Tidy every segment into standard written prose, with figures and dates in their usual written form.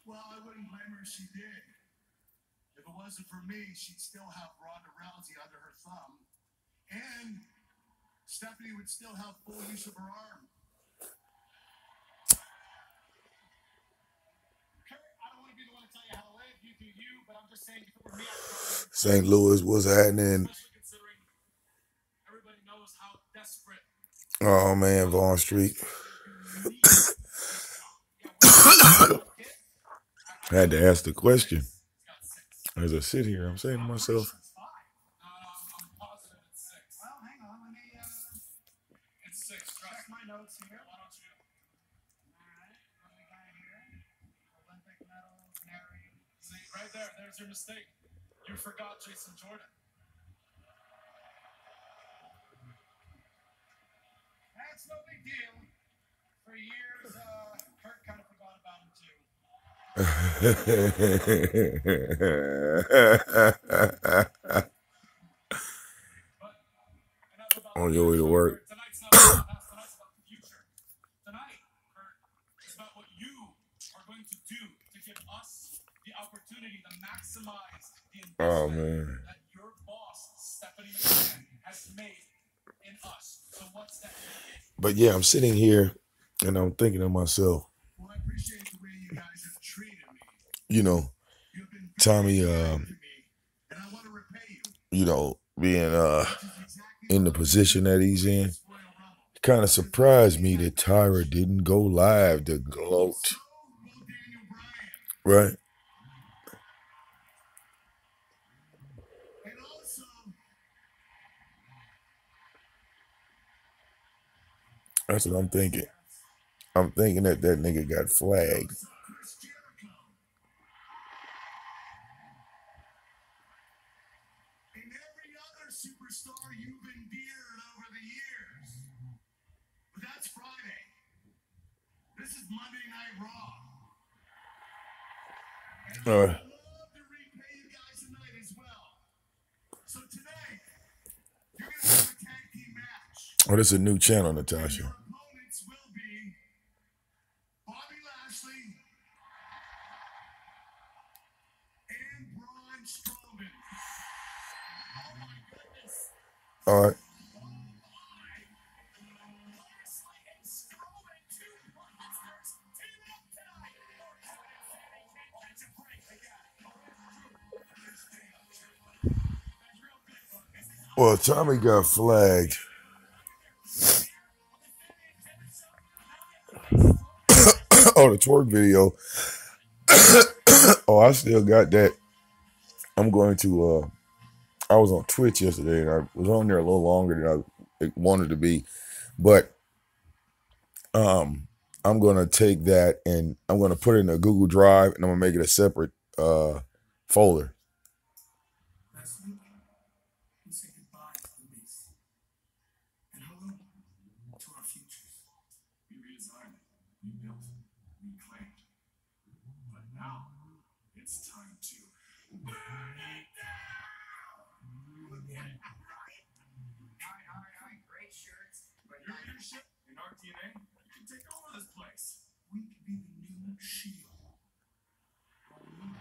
Well, I wouldn't blame her if she did. If it wasn't for me, she'd still have Ronda Rousey under her thumb. And Stephanie would still have full use of her arm. I don't want to be the one to tell you how to live. You do you, but I'm just saying if it were me, I'd St. Louis, what's happening? especially considering everybody knows how desperate. Oh man, Vaughn Street. I had to ask the question. As I sit here, I'm saying to myself, I'm positive it's 6. Well, hang on, let me it's 6. Check my notes here. Why don't you? Alright, what do we got here? Olympic medal, Mary. See, right there, there's your mistake. You forgot Jason Jordan. That's no big deal. For years, Kurt kind of forgot about him too. On your way to work. Tonight's not about the past, tonight's about the future. Tonight, Kurt, is about what you are going to do to give us the opportunity to maximize the investment that your boss, Stephanie McMahon, has made in us. So what's that? But yeah, I'm sitting here and I'm thinking to myself, Well, I appreciate the way you guys have treated me. you know, You've been Tommy, kind to me, and I want to repay you. you know, being in the position that he's in, kind of surprised me that Tyra didn't go live to gloat. Right? And also, That's what I'm thinking. I'm thinking that that nigga got flagged. Chris Jericho. And every other superstar you've endeared over the years. But that's Friday. This is Monday Night Raw. And I would love to repay you guys tonight as well. So tonight, you're going to have a tag team match. Oh, this is a new channel, Your Natasha. opponents will be Bobby Lashley and Braun Strowman. Oh my goodness. All right. Oh my. Lashley and Strowman, 2 monsters, teaming up tonight. They can't catch a break again. That's real good, folks. Well, Tommy got flagged. Oh, the twerk video. Oh, I still got that. I'm going to I was on Twitch yesterday and I was on there a little longer than I wanted to be. But I'm gonna take that and I'm gonna put it in a Google Drive and I'm gonna make it a separate folder. Last week, we said goodbye to the base. And hello to our futures. We redesigned, rebuilt, reclaimed. But now, it's time to burn it down! Yeah, right. Aye, great shirts. But your leadership in our DNA, you can take over this place. We could be the new Shield. All we need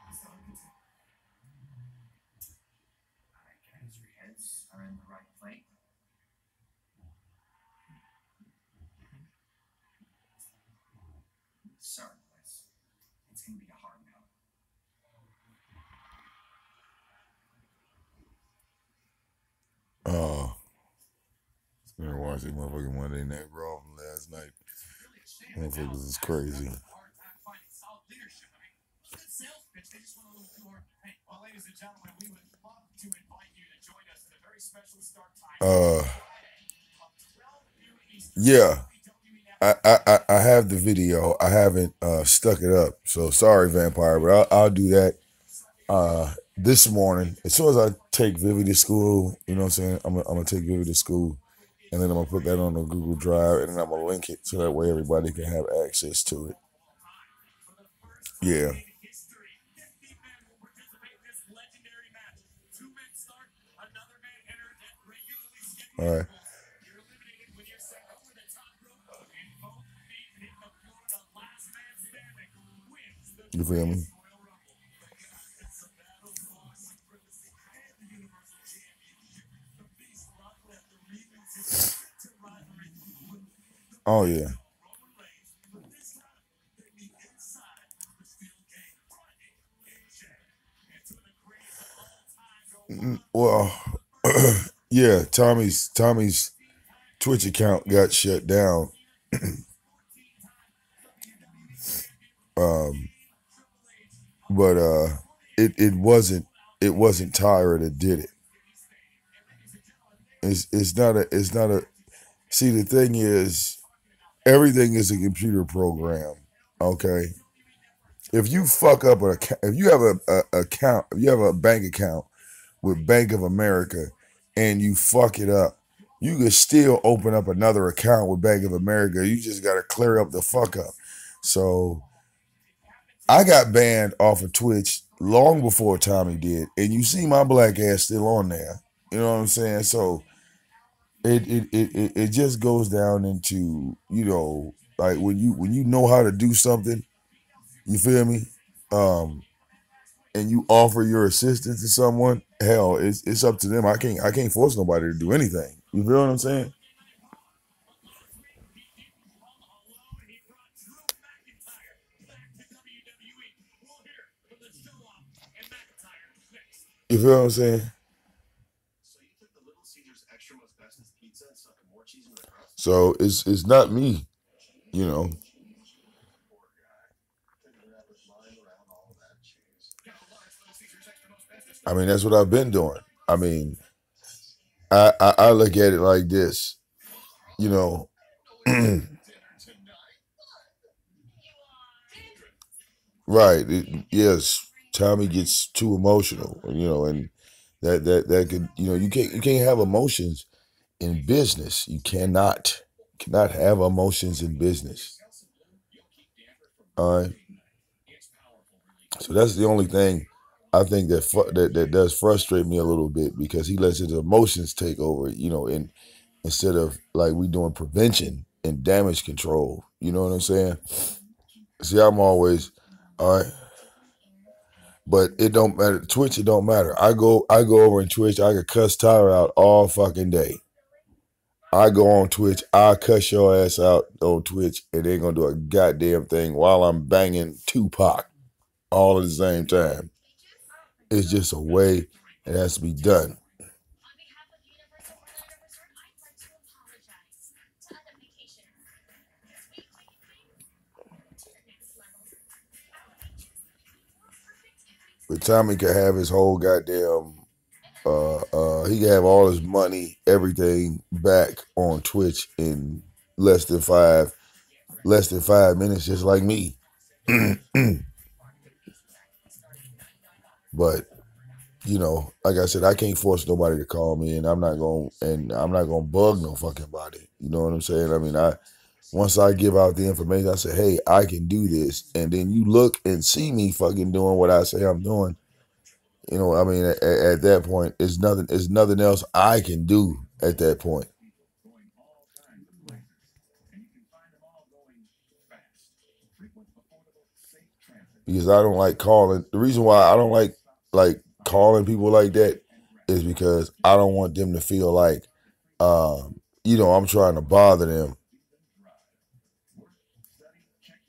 is the architect. All right, guys, your heads are in the right place. Sorry, boys. It's gonna be a hard no. Oh, I was watching motherfucking Monday Night Raw from last night. Motherfuckers is crazy. Hard time finding solid leadership. I mean, good sales pitch. They just went a little too hard. Hey, well, ladies and gentlemen, we would love to invite you to join us at a very special start time. Yeah. I have the video. I haven't stuck it up. So sorry, Vampire, but I'll do that this morning. As soon as I take Vivi to school, you know what I'm saying? I'm gonna take Vivi to school and then I'm gonna put that on the Google Drive and then I'm gonna link it so that way everybody can have access to it. Yeah. All right. You feel me? Oh yeah. Well, yeah. Tommy's Twitch account got shut down. Um, but it wasn't Tyra that did it. It's not a. See, the thing is, everything is a computer program. Okay, if you fuck up an account, if you have a account, if you have a bank account with Bank of America, and you fuck it up, you can still open up another account with Bank of America. You just got to clear up the fuck up. So I got banned off of Twitch long before Tommy did, and you see my black ass still on there. You know what I'm saying? So it just goes down into, like when you know how to do something, you feel me? And you offer your assistance to someone, hell, it's up to them. I can't force nobody to do anything. You feel what I'm saying? You feel what I'm saying? So it's not me, you know. I mean, that's what I've been doing. I mean, I look at it like this, you know. Right. Yes, Tommy gets too emotional, and that could, you can't have emotions in business. You cannot have emotions in business. All right. So that's the only thing I think that does frustrate me a little bit, because he lets his emotions take over, and instead of like we doing prevention and damage control. You know what I'm saying? See, I'm always all right. But it don't matter. Twitch, it don't matter. I go over in Twitch. I could cuss Tyler out all fucking day. I go on Twitch. I cuss your ass out on Twitch, and they ain't gonna do a goddamn thing while I'm banging Tupac all at the same time. It's just a way it has to be done. But Tommy could have his whole goddamn he can have all his money, everything back on Twitch in less than five minutes, just like me. But like I said, I can't force nobody to call me, and I'm not gonna bug no fucking body. You know what I'm saying? I mean, once I give out the information, I say, hey, I can do this, and then you look and see me fucking doing what I say I'm doing. I mean, at that point, it's nothing else I can do at that point. Because I don't like calling. The reason why I don't like calling people like that is because I don't want them to feel like I'm trying to bother them.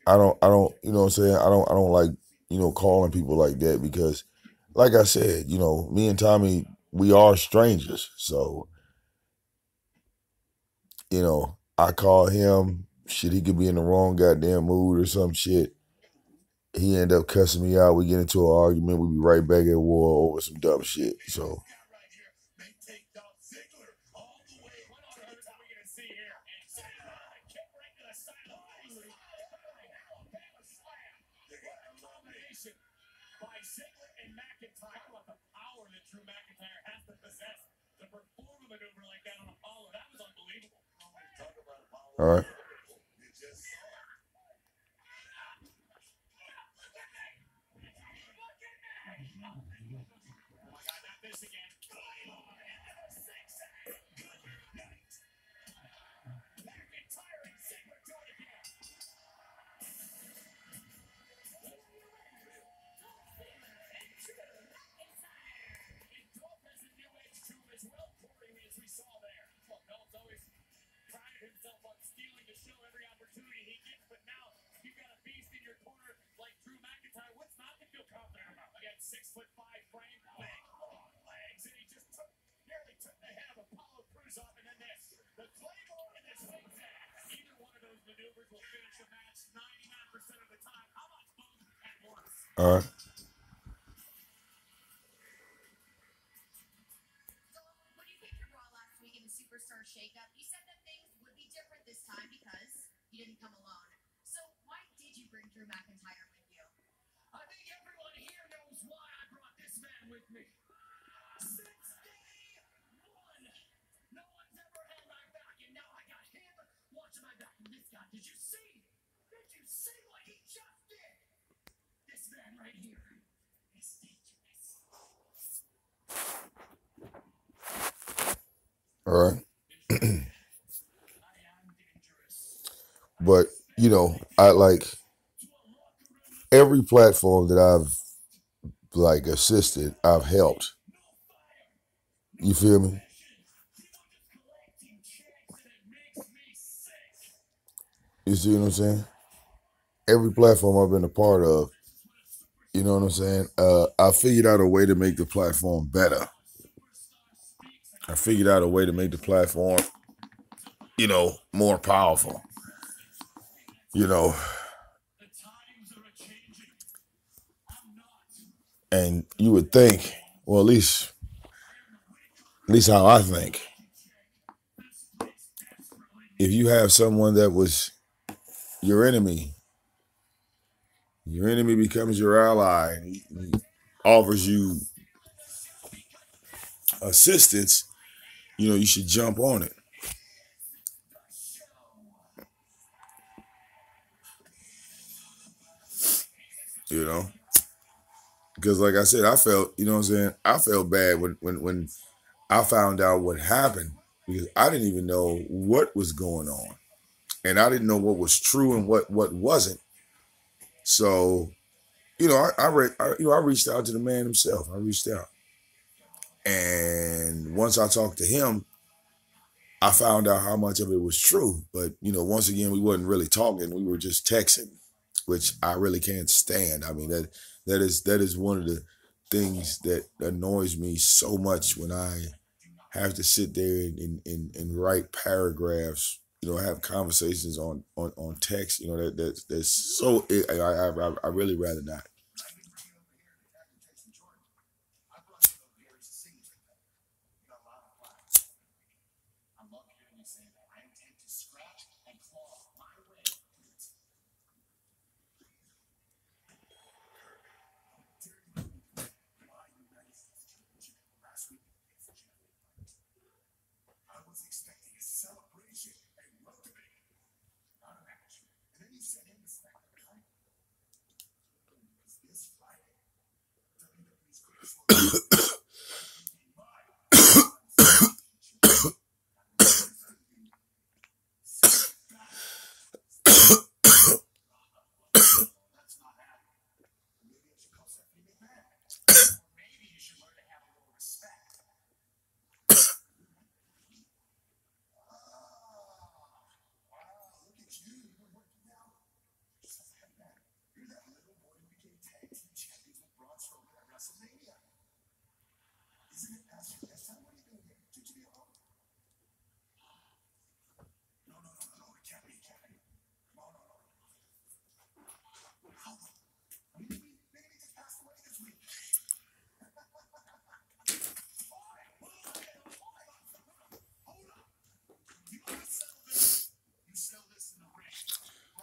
I don't, you know what I'm saying? I don't like, calling people like that, because like I said, me and Tommy, we are strangers. So, I call him, shit, he could be in the wrong goddamn mood or some shit. He end up cussing me out. We get into an argument. We be right back at war over some dumb shit. So, all right. All right. I think everyone here knows why I brought this man with me. Since day one, no one's ever had my back, and now I got him watching my back. And this guy, did you see? Did you see what he just did? This man right here is dangerous. All right. I am dangerous. But, you know, I like every platform that I've like assisted, I've helped. You feel me? You see what I'm saying? Every platform I've been a part of, you know what I'm saying? I figured out a way to make the platform better. I figured out a way to make the platform, you know, more powerful. You know, and you would think, well, at least how I think, if you have someone that was your enemy becomes your ally, and he offers you assistance, you know, you should jump on it. You know, because like I said, I felt, you know what I'm saying, I felt bad when I found out what happened, because I didn't even know what was going on, and I didn't know what was true and what wasn't. So, you know, I reached out to the man himself. I reached out, and once I talked to him, I found out how much of it was true. But, you know, once again, we wasn't really talking. We were just texting, which I really can't stand. I mean, that is one of the things that annoys me so much, when I have to sit there and write paragraphs, you know, have conversations on text, you know, that's so, I really rather not.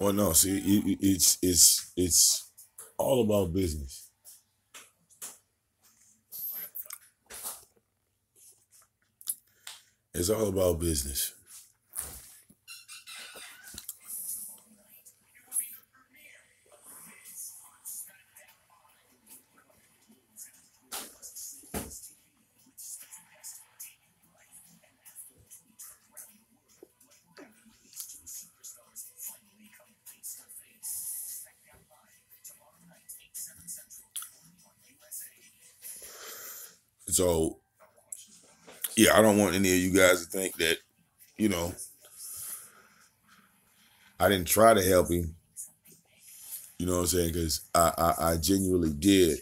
Well, no, see, it's all about business. It's all about business. So, yeah, I don't want any of you guys to think that, you know, I didn't try to help him. You know what I'm saying? Because I genuinely did.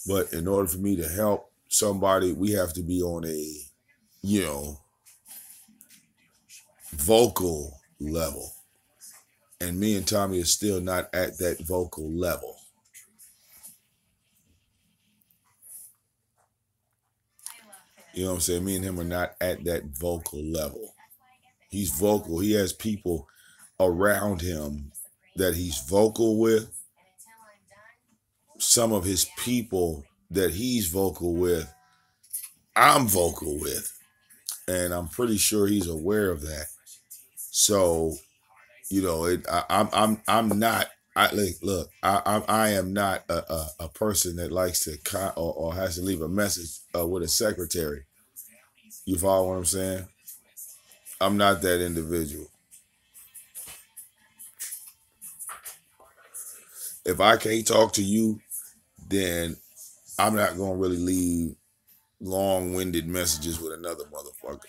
But in order for me to help somebody, we have to be on a, you know, vocal level. And me and Tommy are still not at that vocal level. You know what I'm saying? Me and him are not at that vocal level. He's vocal. He has people around him that he's vocal with. Some of his people that he's vocal with, I'm vocal with. And I'm pretty sure he's aware of that. So, you know, I'm not. I am not a person that likes to or has to leave a message with a secretary. You follow what I'm saying? I'm not that individual. If I can't talk to you, then I'm not gonna really leave long-winded messages with another motherfucker.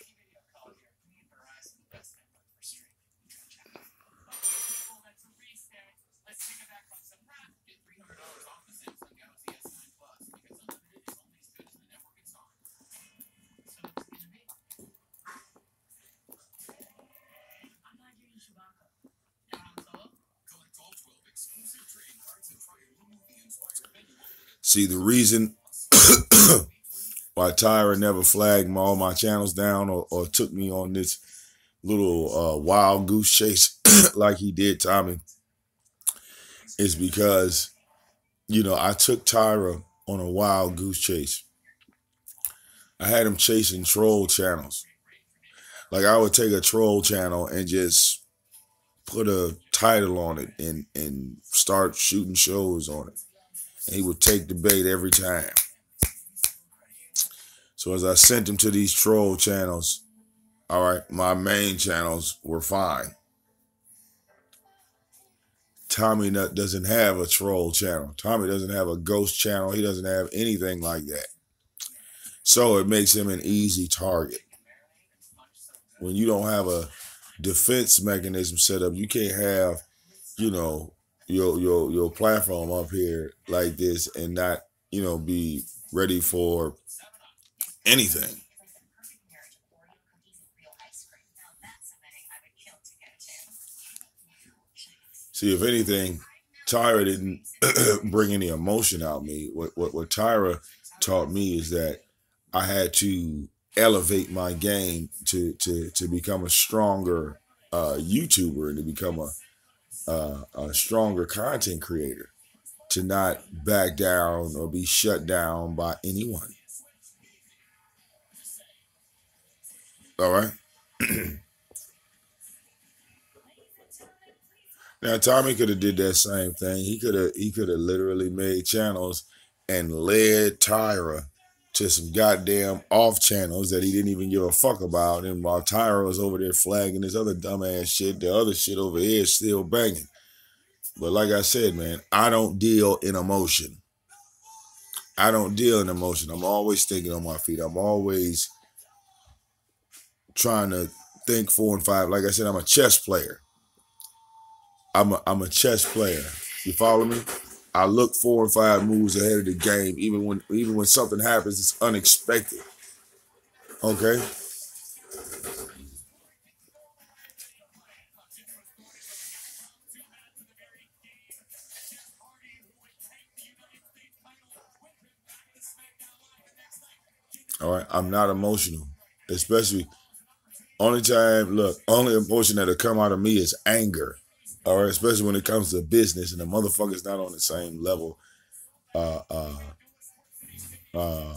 See, the reason why Tyra never flagged all my channels down or took me on this little wild goose chase like he did Tommy is because, you know, I took Tyra on a wild goose chase. I had him chasing troll channels. Like, I would take a troll channel and just put a title on it and start shooting shows on it. And he would take the bait every time. So as I sent him to these troll channels, all right, my main channels were fine. Tommy doesn't have a troll channel. Tommy doesn't have a ghost channel. He doesn't have anything like that. So it makes him an easy target. When you don't have a defense mechanism set up, you can't have, you know, your platform up here like this and not, you know, be ready for anything. See, if anything, Tyra didn't bring any emotion out of me. What Tyra taught me is that I had to elevate my game to become a stronger YouTuber and to become a stronger content creator, to not back down or be shut down by anyone. All right. Now Tommy could have did that same thing. He could have literally made channels and led Tyra to some goddamn off channels that he didn't even give a fuck about. And while Tyra was over there flagging this other dumbass shit, the other shit over here is still banging. But like I said, man, I don't deal in emotion. I don't deal in emotion. I'm always thinking on my feet. I'm always trying to think 4 and 5. Like I said, I'm a chess player. I'm a chess player. You follow me? I look 4 and 5 moves ahead of the game, even when something happens, it's unexpected. Okay? All right. I'm not emotional. Especially only emotion that'll come out of me is anger. All right, especially when it comes to business and the motherfucker's not on the same level. Uh, uh, uh,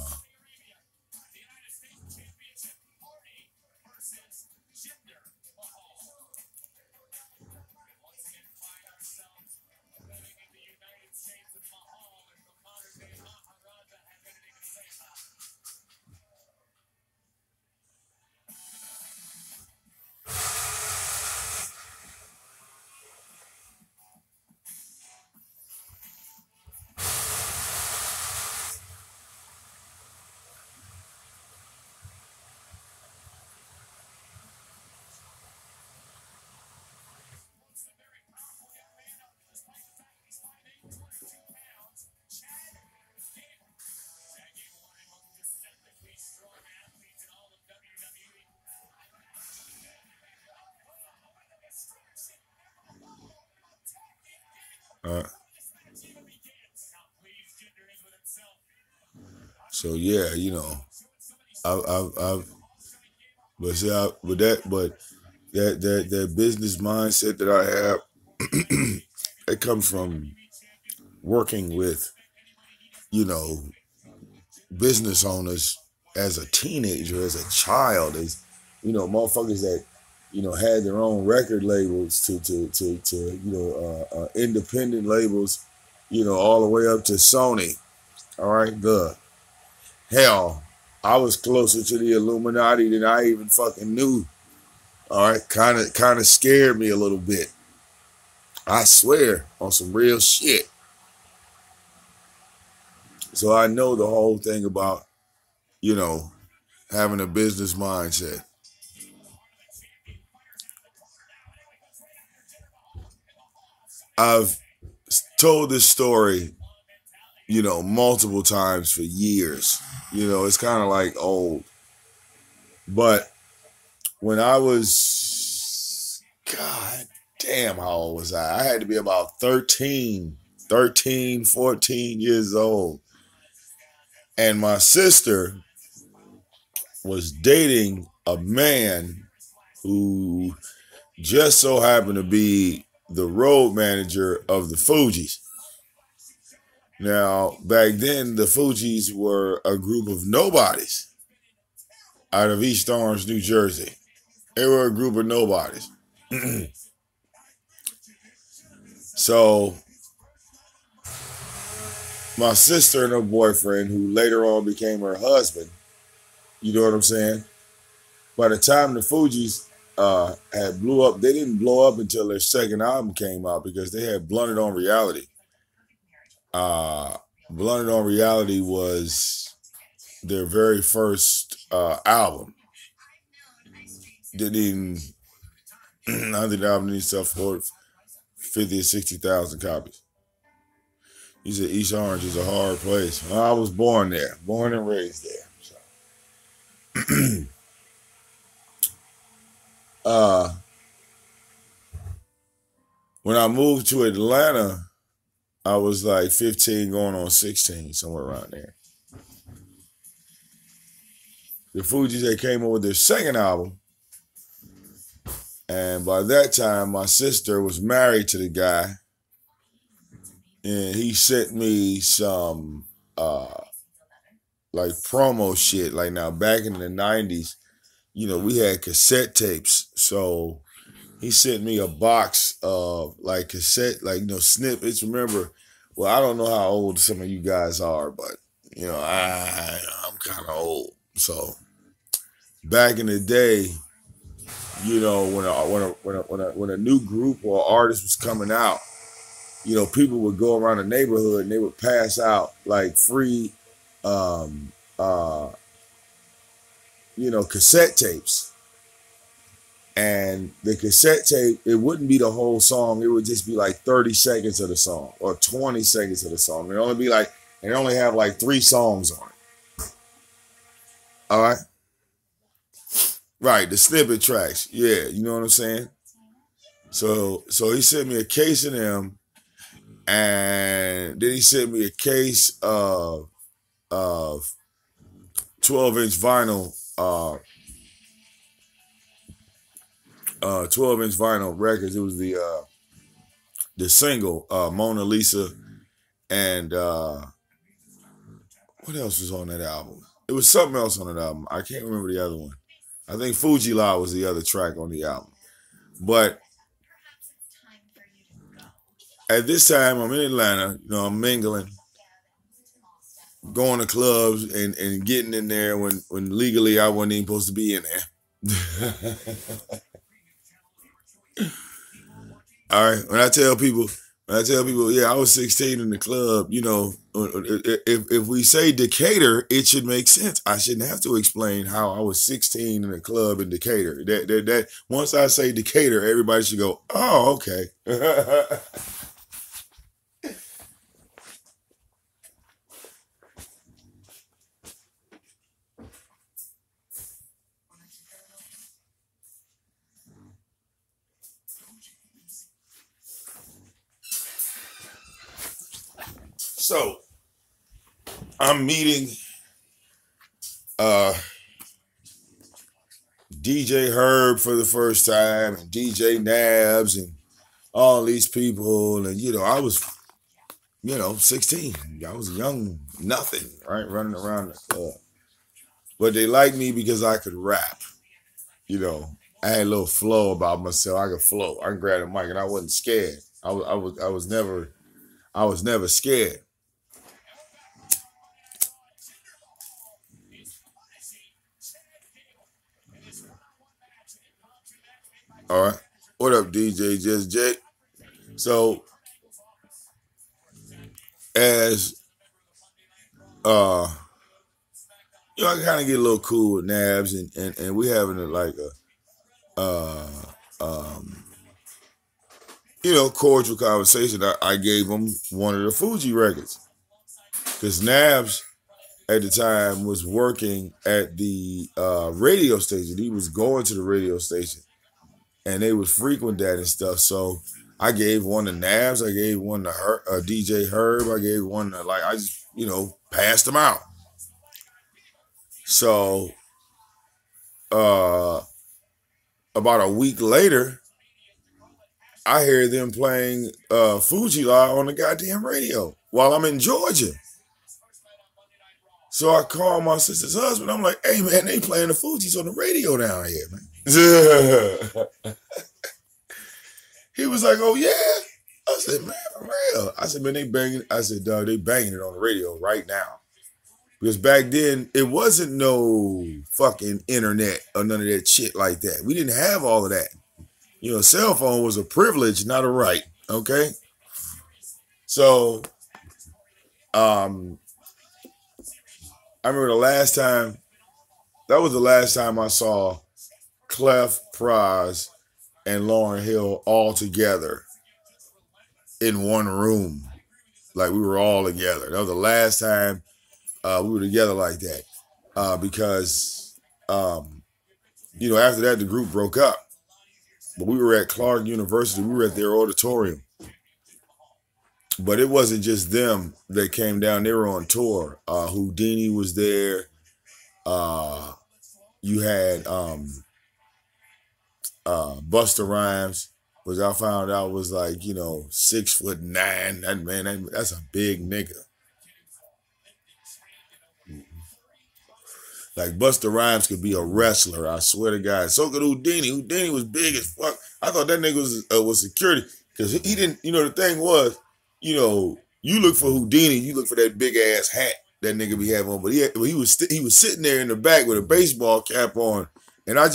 Uh, so yeah, you know, I've but see, that business mindset that I have, it comes from working with, you know, business owners as a teenager, as a child, as, you know, motherfuckers that, you know, had their own record labels to you know, independent labels, you know, all the way up to Sony. All right, hell, I was closer to the Illuminati than I even fucking knew. All right, kind of scared me a little bit. I swear, on some real shit. So I know the whole thing about, you know, having a business mindset. I've told this story, you know, multiple times for years. You know, it's kind of like old. But when I was, God damn, how old was I? I had to be about 14 years old. And my sister was dating a man who just so happened to be the road manager of the Fugees. Now, back then, the Fugees were a group of nobodies out of East Orange, New Jersey. They were a group of nobodies. So, my sister and her boyfriend, who later on became her husband, you know what I'm saying? By the time the Fugees had blew up, they didn't blow up until their second album came out because they had Blunted on Reality. Blunted on Reality was their very first album. Didn't even, I think the album didn't sell for 50 or 60,000 copies. He said East Orange is a hard place. Well, I was born there, born and raised there. So. When I moved to Atlanta, I was like 15 going on 16, somewhere around there. The Fugees, they came up with their second album. And by that time, my sister was married to the guy. And he sent me some like promo shit. Like now, back in the 90s, you know, we had cassette tapes. So he sent me a box of like cassette, like, you know, snippets. Remember, well, I don't know how old some of you guys are, but, you know, I'm kind of old. So back in the day, you know, when a new group or artist was coming out, you know, people would go around the neighborhood and they would pass out like free, you know, cassette tapes. And the cassette tape, it wouldn't be the whole song. It would just be like 30 seconds of the song or 20 seconds of the song. It only have like 3 songs on it. All right. Right. The snippet tracks. Yeah. You know what I'm saying? So he sent me a case of them, and then he sent me a case of 12-inch vinyl, 12-inch vinyl records. It was the single, Mona Lisa, and what else was on that album? It was something else on that album. I can't remember the other one. I think Fuji La was the other track on the album. But at this time, I'm in Atlanta. You know, I'm mingling, going to clubs, and getting in there when legally I wasn't even supposed to be in there. All right. When I tell people, yeah, I was 16 in the club, you know, if we say Decatur, it should make sense. I shouldn't have to explain how I was 16 in a club in Decatur. That once I say Decatur, everybody should go, oh, okay. So I'm meeting uh DJ Herb for the first time and DJ Nabs and all these people. And, I was, 16. I was young, nothing, right? Running around the club. But they liked me because I could rap. I had a little flow about myself. I could flow. I could grab the mic and I wasn't scared. I was never scared. All right. What up, DJ Just Jake? So as I kind of get a little cool with Nabs and we having uh um cordial conversation. I gave him one of the Fuji records because Nabs at the time was working at the radio station. He was going to the radio station and they would frequent that and stuff. So I gave one to Nabs. I gave one to DJ Herb. I gave one to I just passed them out. So about a week later, I hear them playing Fuji Live on the goddamn radio while I'm in Georgia. So I call my sister's husband. I'm like, hey, man, they playing the Fugees on the radio down here, man. He was like, oh, yeah? I said, man, for real. I said, man, they banging. I said, dog, they banging it on the radio right now. Because back then, it wasn't no fucking internet or none of that shit like that. We didn't have all of that. Cell phone was a privilege, not a right. Okay? So, I remember that was the last time I saw Clef, Praz, and Lauryn Hill all together in one room. Like we were all together. That was the last time we were together like that. Because, after that, the group broke up. But we were at Clark University. We were at their auditorium. But it wasn't just them that came down. They were on tour. Houdini was there. You had Busta Rhymes, which I found out was 6'9". That man, that's a big nigga. Like Busta Rhymes could be a wrestler, I swear to God. So could Houdini. Houdini was big as fuck. I thought that nigga was security because he didn't. The thing was, you look for Houdini, you look for that big ass hat that nigga be having on. But he was sitting there in the back with a baseball cap on, and I'm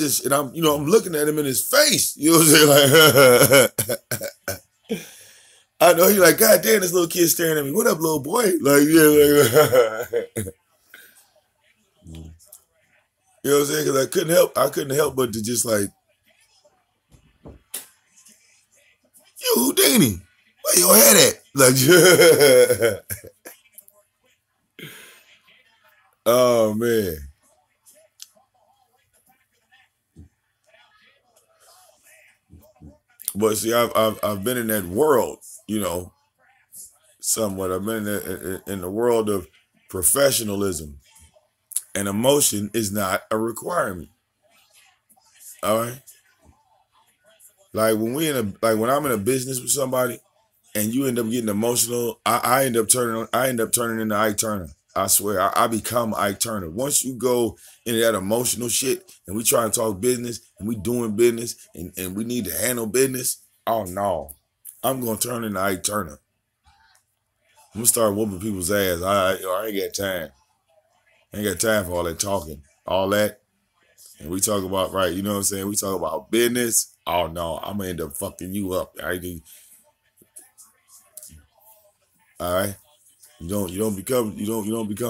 looking at him in his face. You know what I'm saying? Like, I know he like, God damn, this little kid staring at me. What up, little boy? Like, yeah, like. You know what I'm saying? Because I couldn't help but to just like, you Houdini, where your head at? Like, oh man. But see, I've been in that world, somewhat. I've been in the world of professionalism, and emotion is not a requirement. All right. Like when I'm in a business with somebody and you end up getting emotional, I end up turning into Ike Turner. I swear, I become Ike Turner. Once you go into that emotional shit and we try to talk business and we doing business and we need to handle business, oh no, I'm gonna turn into Ike Turner. I'm gonna start whooping people's ass. I ain't got time. I ain't got time for all that talking, all that. And we talk about, right, you know what I'm saying? We talk about business. Oh no, I'm gonna end up fucking you up. All right. You don't become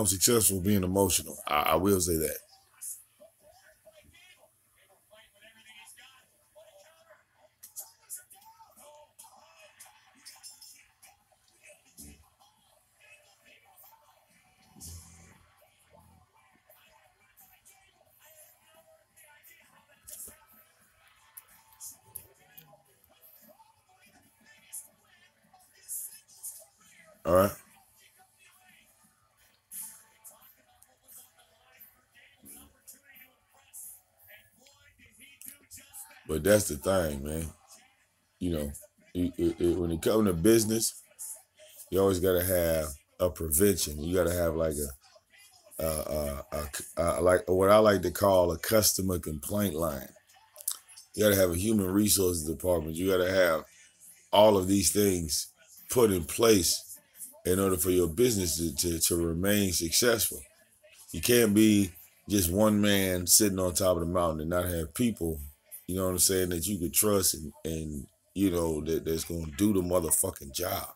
successful being emotional. I will say that. All right. But that's the thing, man. You know, when it comes to business, you always got to have a prevention. You got to have like like what I like to call a customer complaint line. You got to have a human resources department. You got to have all of these things put in place in order for your business to remain successful. You can't be just one man sitting on top of the mountain and not have people, you know what I'm saying, that you could trust and you know, that's going to do the motherfucking job.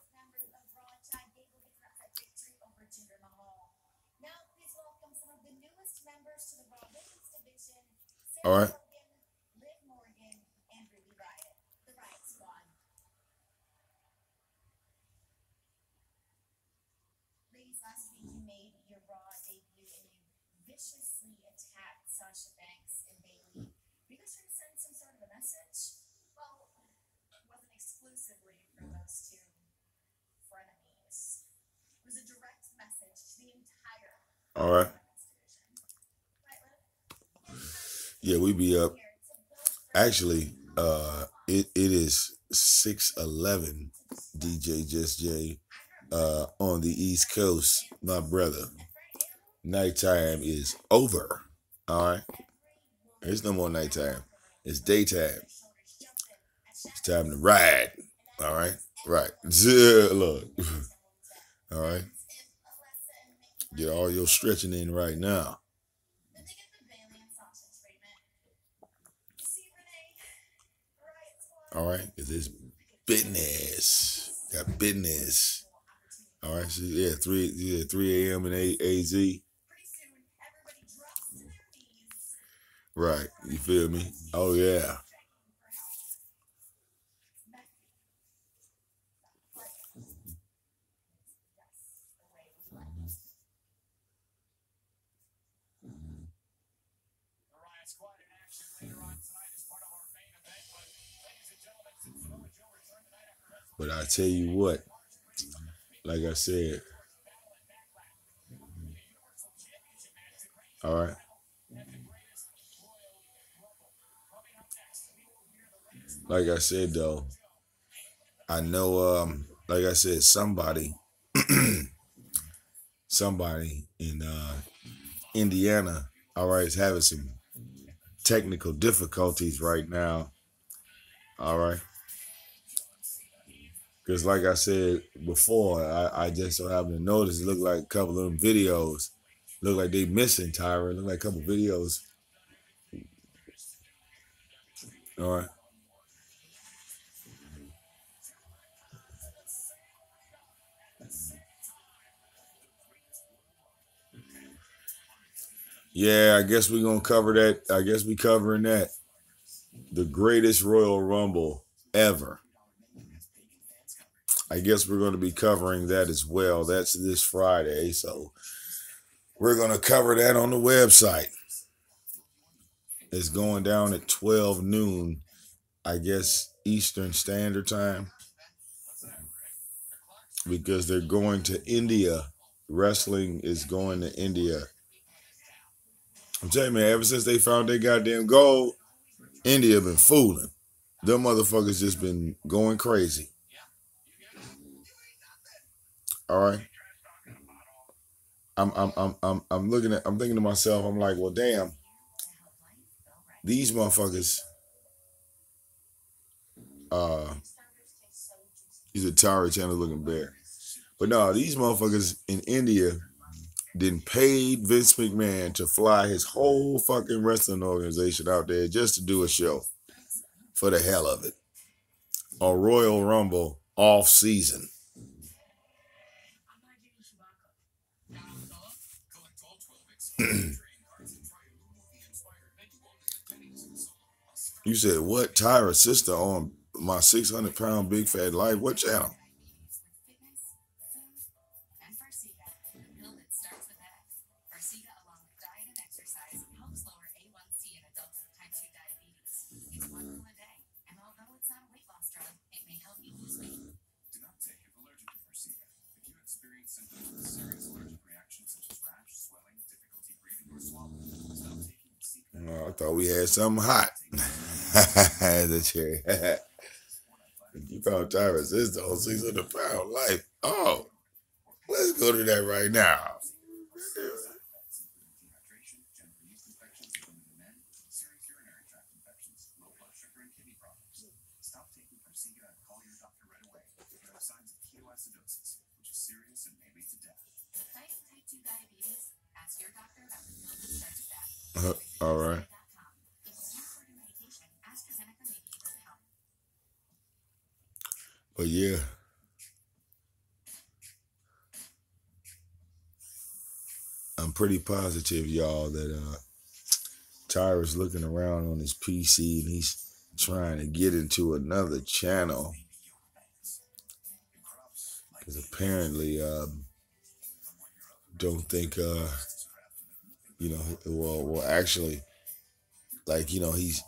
All right. All right. Yeah, we be up. Actually, it is 6:11. DJ Just J, on the East Coast, my brother. Nighttime is over. All right. There's no more nighttime. It's daytime. It's time to ride. All right. Right. Look. All right. Get all your stretching in right now. All right. Because it's business. Got business. All right. So yeah, 3 a.m. in AZ. Right. You feel me? Oh yeah. But I tell you what, like I said, all right. Like I said though, I know like I said, somebody in Indiana, all right, is having some technical difficulties right now. All right. Because like I said before, I just so happen to notice it looked like a couple of them videos. Look like they missing, Tyra. Look like a couple videos. All right. Yeah, I guess we're gonna cover that. I guess we covering that. The greatest Royal Rumble ever. I guess we're gonna be covering that as well. That's this Friday, so we're gonna cover that on the website. It's going down at 12 noon, I guess, Eastern Standard Time. Because they're going to India. Wrestling is going to India. I'm telling you, man, ever since they found their goddamn gold, India been fooling. Them motherfuckers just been going crazy. All right. I'm looking at, I'm thinking to myself, I'm like, well, damn, these motherfuckers, he's a Tara channel looking bear. But no, these motherfuckers in India didn't pay Vince McMahon to fly his whole fucking wrestling organization out there just to do a show for the hell of it. A Royal Rumble off season. You said what? Tyra's sister on my 600-pound big fat life? What channel? I thought we had something hot. The cherry. You found Tyrus. This is the whole 600-pound life. Oh, let's go to that right now. All right. But yeah, I'm pretty positive, y'all, that Tyrus looking around on his PC and he's trying to get into another channel because apparently don't think well actually, like, he's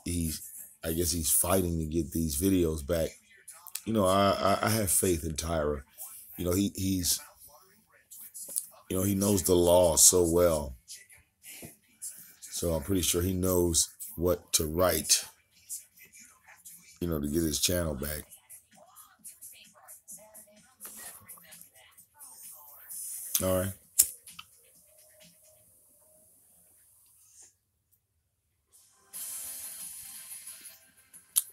I guess he's fighting to get these videos back. I have faith in Tyra. He's he knows the law so well, so I'm pretty sure he knows what to write, to get his channel back. All right.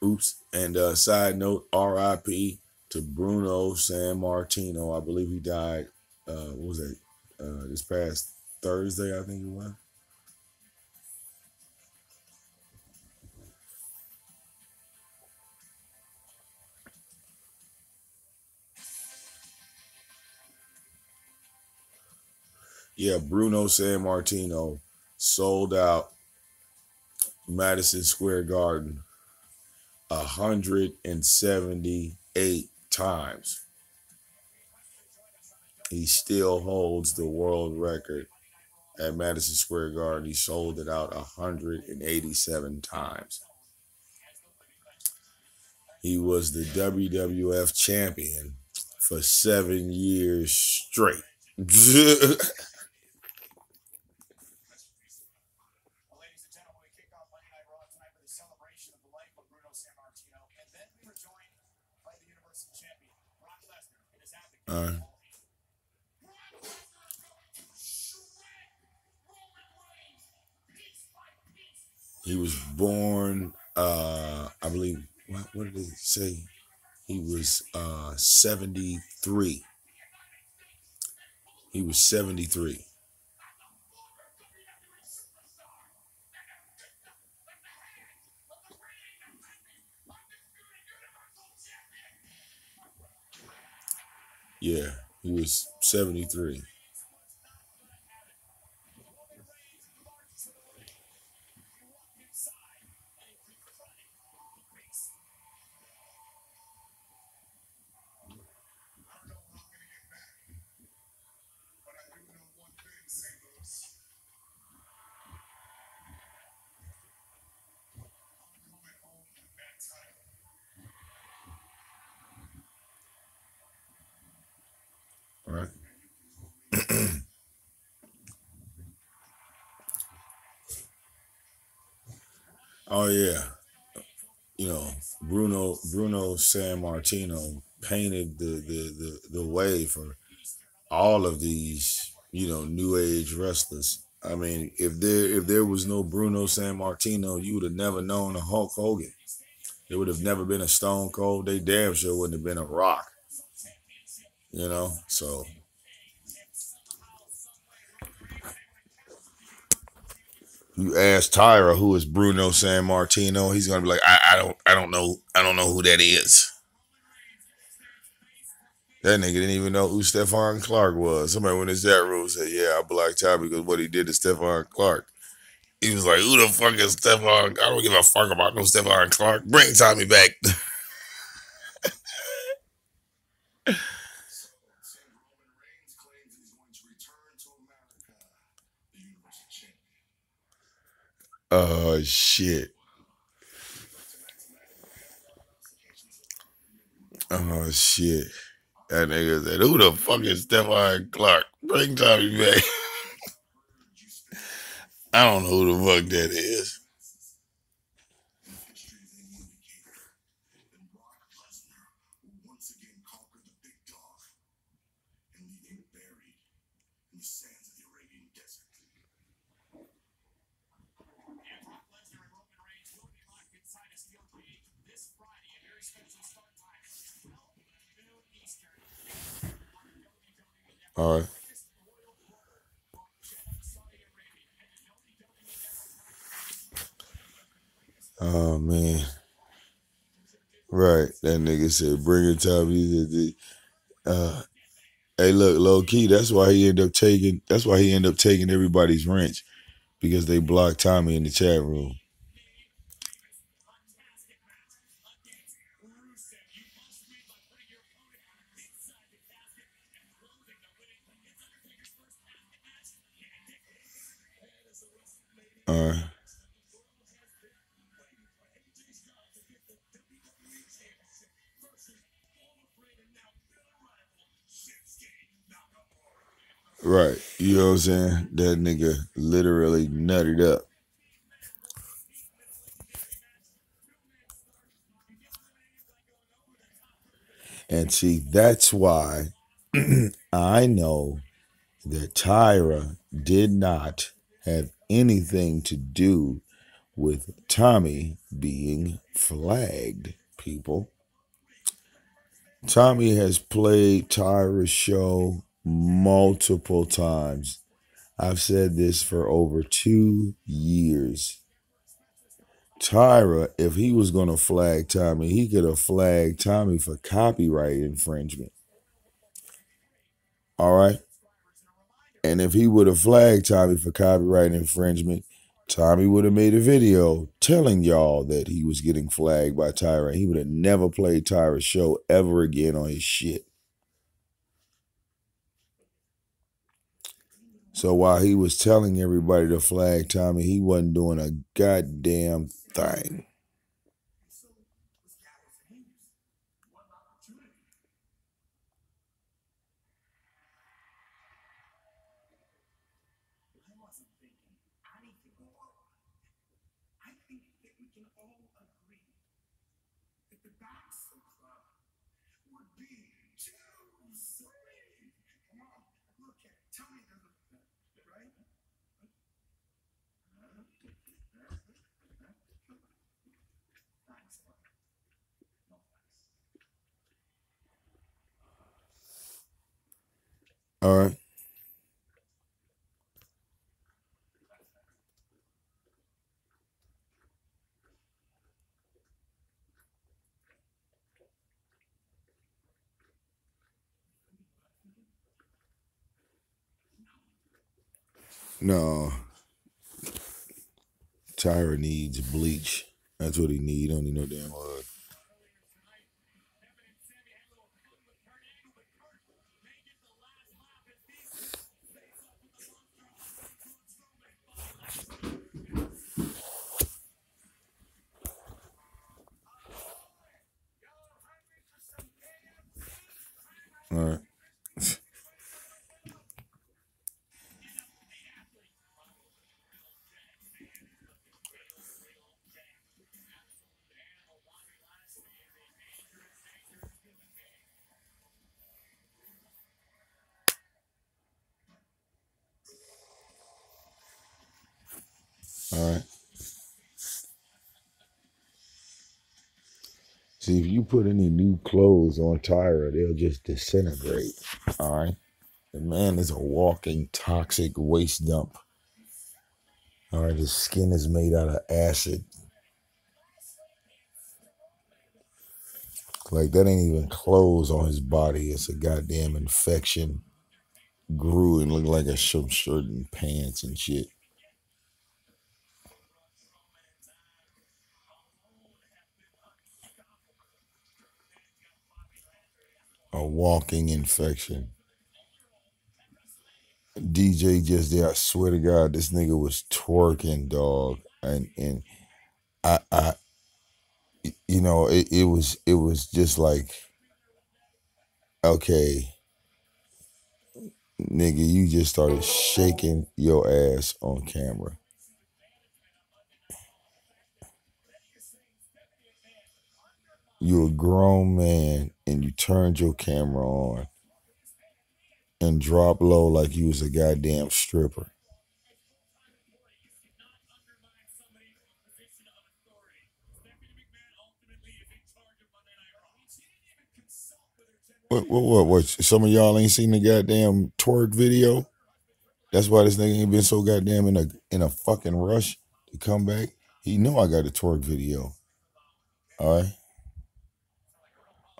Oops. And side note, R.I.P. to Bruno San Martino. I believe he died. What was that? This past Thursday, I think it was. Yeah, Bruno San Martino sold out Madison Square Garden 178 times. He still holds the world record at Madison Square Garden. He sold it out 187 times. He was the WWF champion for 7 years straight. He was born, I believe, what did they say? He was 73. He was 73. Yeah, he was 73. All right. Oh yeah, Bruno San Martino painted the way for all of these new age wrestlers. I mean, if there was no Bruno San Martino, you would have never known a Hulk Hogan. There would have never been a Stone Cold. They damn sure wouldn't have been a Rock. So you ask Tyra who is Bruno San Martino, he's gonna be like, I don't know who that is. That nigga didn't even know who Stephon Clark was. Somebody went in that room said, "Yeah, I blocked Tyra because what he did to Stephon Clark." He was like, "Who the fuck is Stephon? I don't give a fuck about no Stephon Clark. Bring Tommy back." Oh shit. Oh shit. That nigga said, "Who the fuck is Stephon Clark? Bring Tommy back." I don't know who the fuck that is. sands of the Arabian desert. And Brock Lesnar and Roman Reigns will be locked inside a steel cage this Friday, a very special start time at 12 noon Eastern. On the WWE Network. All right. The biggest royal order from Jeddah, Saudi Arabia, and the WWE Network broadcast. Oh man. Right. That nigga said bring it Tommy. Hey look, low key, that's why he ended up taking everybody's wrench, because they blocked Tommy in the chat room. All right. Right. You know what I'm saying? That nigga literally nutted up. And see, that's why I know that Tyra did not have anything to do with Tommy being flagged, people. Tommy has played Tyra's show multiple times. I've said this for over 2 years. Tyra, if he was going to flag Tommy, he could have flagged Tommy for copyright infringement. All right? And if he would have flagged Tommy for copyright infringement, Tommy would have made a video telling y'all that he was getting flagged by Tyra. He would have never played Tyra's show ever again on his shit. So while he was telling everybody to flag Tommy, he wasn't doing a goddamn thing. I think that we can all agree that the Boxer Club would be too sweet. Come on, look at it. Tell me the right? Thanks, no thanks. All right. No, Tyra needs bleach. That's what he need. Don't need no damn hug. All right. All right. See, if you put any new clothes on Tyra, they'll just disintegrate. All right. The man is a walking toxic waste dump. All right. His skin is made out of acid. Like, that ain't even clothes on his body. It's a goddamn infection. Grew and looked like a shirt and pants and shit. A walking infection. DJ just there. I swear to God, this nigga was twerking, dog, and I you know, it was just like, okay, nigga, you just started shaking your ass on camera. You're a grown man and you turned your camera on and drop low like you was a goddamn stripper. What? Some of y'all ain't seen the goddamn twerk video? That's why this nigga ain't been so goddamn in a fucking rush to come back. He know I got a twerk video. All right.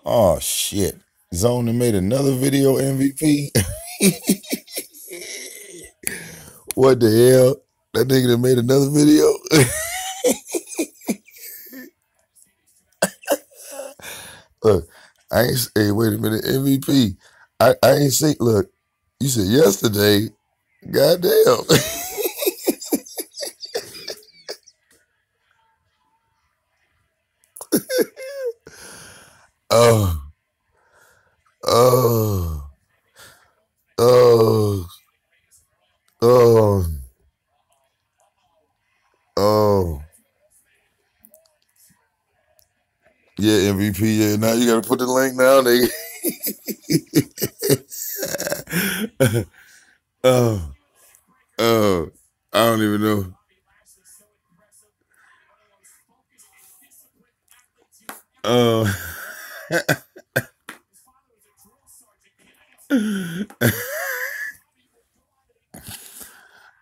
Oh shit. Zone done made another video MVP. What the hell? That nigga done made another video. Look, I ain't. Hey, wait a minute. MVP. I ain't see. Look, you said yesterday. Goddamn. Oh, oh, oh, oh, oh. Yeah, MVP. Yeah, now you gotta put the link down, nigga. Oh, oh. I don't even know. Oh.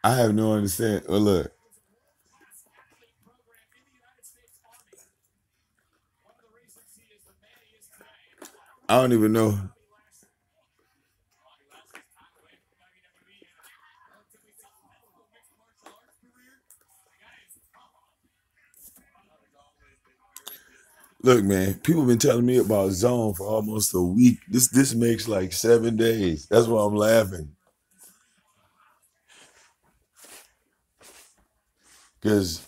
I have no understanding. Well, look. I don't even know. Look, man, people been telling me about Zone for almost a week. This makes like 7 days. That's why I'm laughing. Cause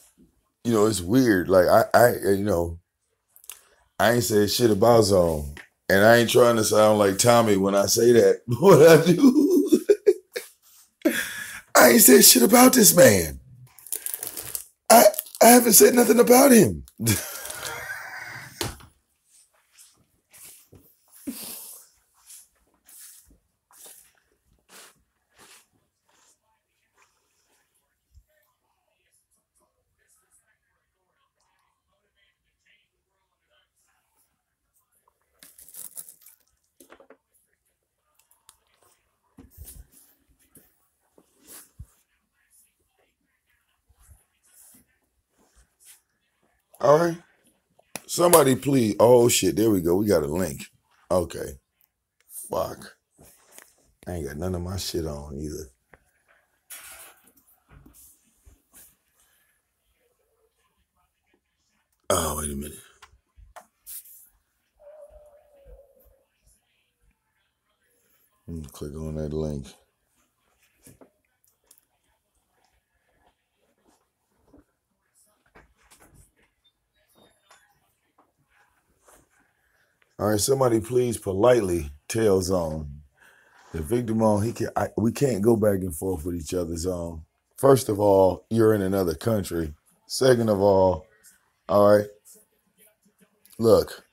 it's weird. Like I ain't said shit about Zone. And I ain't trying to sound like Tommy when I say that. What I do. I ain't said shit about this man. I haven't said nothing about him. All right. Somebody please. Oh shit, there we go. We got a link. Okay. Fuck. I ain't got none of my shit on either. Oh, wait a minute. Let me click on that link. All right, somebody please politely tell Zone the victim on we can't go back and forth with each other, Zone. First of all, you're in another country. Second of all right, look,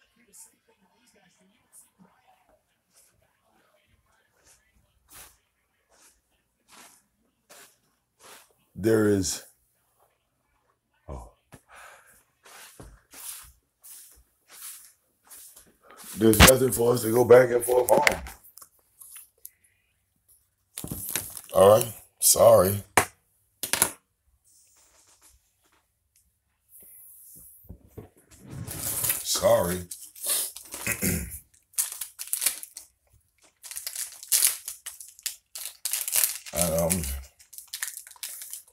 there is there's nothing for us to go back and forth on. All right, sorry. Sorry. I'm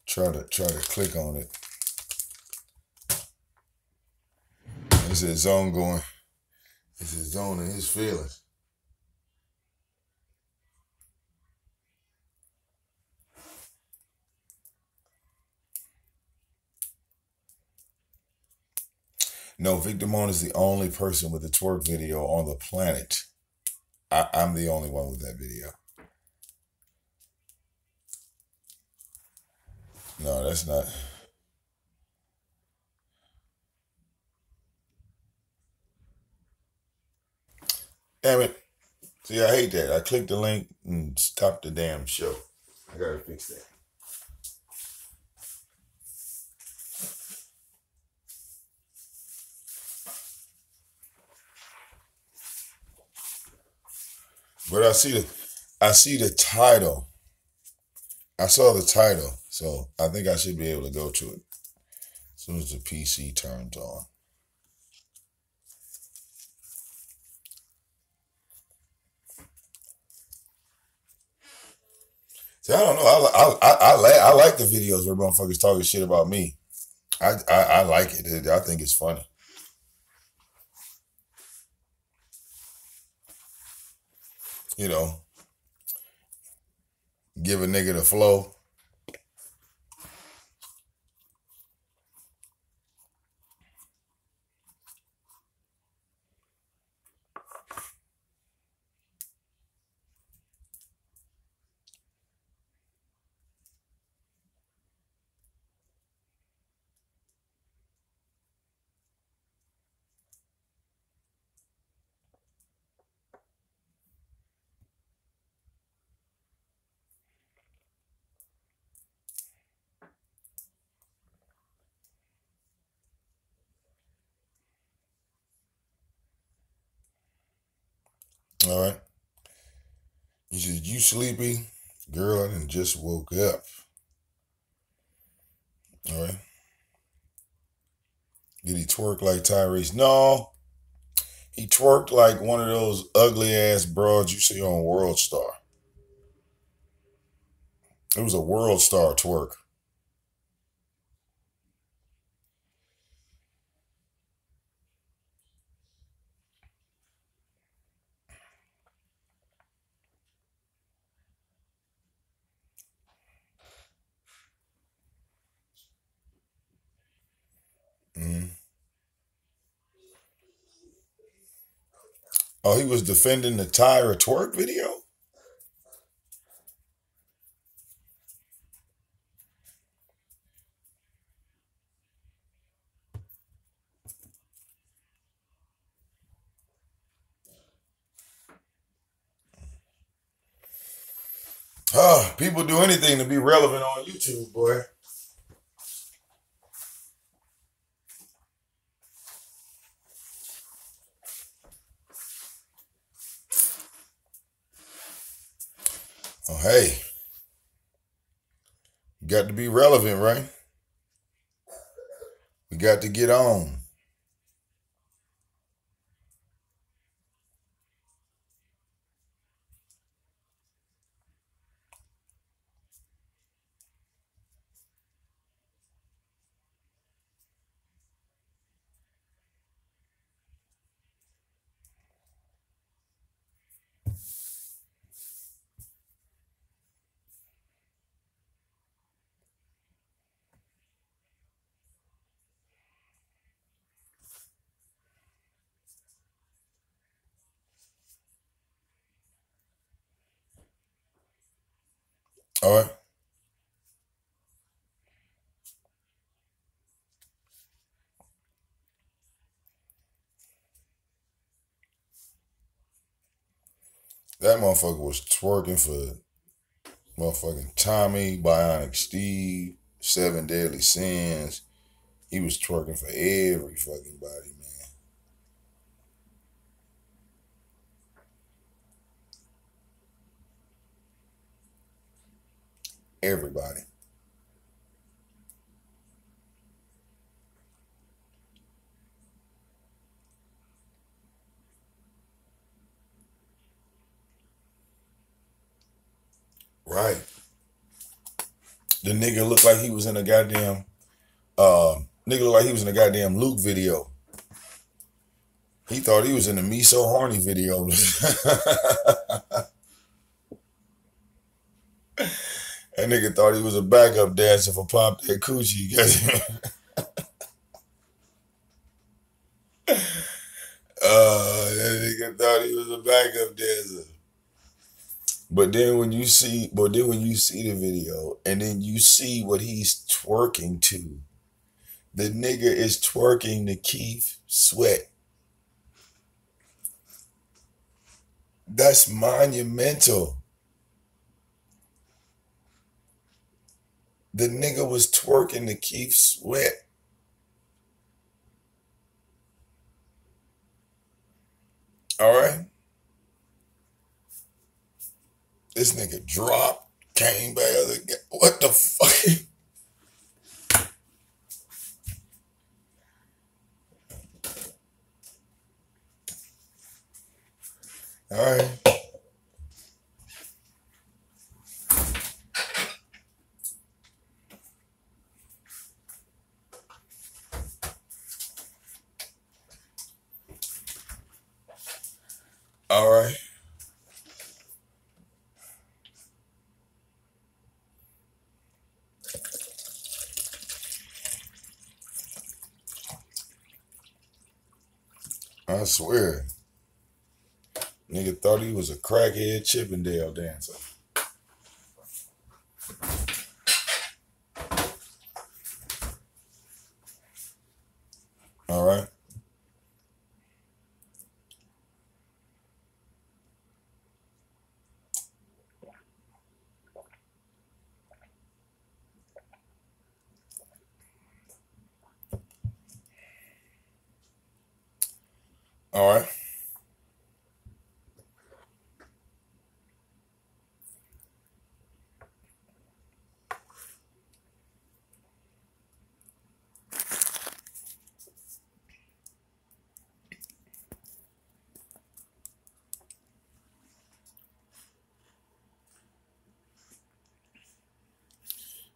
try to click on it. This is Zone going. This is Zone and his feelings. No, Victimon is the only person with a twerk video on the planet. I'm the only one with that video. No, that's not. Damn it. See, I hate that. I clicked the link and stopped the damn show. I gotta fix that. But I see the title. I saw the title, so I think I should be able to go to it as soon as the PC turns on. See, I don't know. I like the videos where motherfuckers talking shit about me. I like it. I think it's funny. You know, give a nigga the flow. All right. He says, "You sleepy? Girl, I done just woke up." All right. Did he twerk like Tyrese? No. He twerked like one of those ugly ass broads you see on World Star. It was a World Star twerk. Mm-hmm. Oh, he was defending the Tyra twerk video? Oh, people do anything to be relevant on YouTube, boy. Oh, hey. You got to be relevant, right? We got to get on. All right. That motherfucker was twerking for motherfucking Tommy, Bionic Steve, Seven Deadly Sins. He was twerking for every fucking body, man. Everybody. Right. The nigga looked like he was in a goddamn nigga looked like he was in a goddamn Luke video. He thought he was in the Me So Horny video. That nigga thought he was a backup dancer for Pop That Coochie. That nigga thought he was a backup dancer. But then when you see the video and then you see what he's twerking to, the nigga is twerking to Keith Sweat. That's monumental. The nigga was twerking to Keith Sweat. All right. This nigga dropped, came back. What the fuck? All right. All right. I swear. Nigga thought he was a crackhead Chippendale dancer. All right. All right.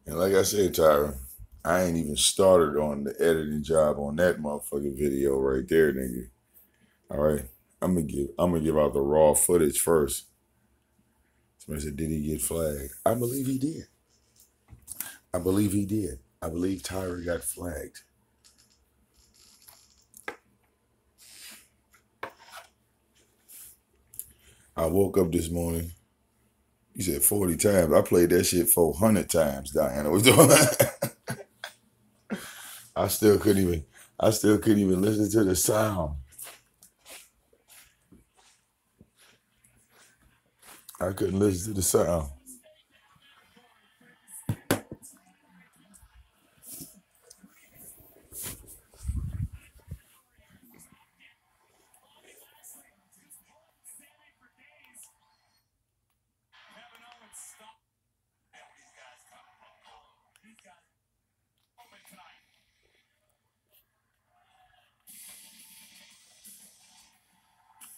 And like I said, Tyra, I ain't even started on the editing job on that motherfucking video right there, nigga. All right. I'm gonna give out the raw footage first. Somebody said, did he get flagged? I believe he did. I believe he did. I believe Tyra got flagged. I woke up this morning. You said 40 times. I played that shit 400 times, Diana was doing. I still couldn't even listen to the sound. I couldn't listen to the sound.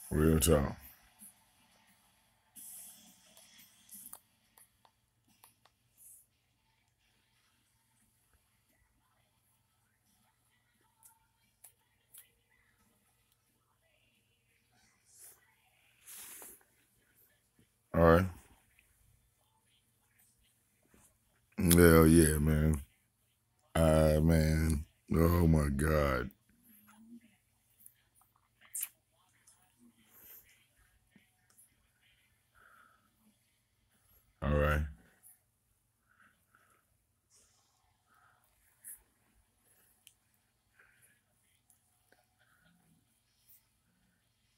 Real talk. All right. Hell yeah, man. Man. Oh my God. All right.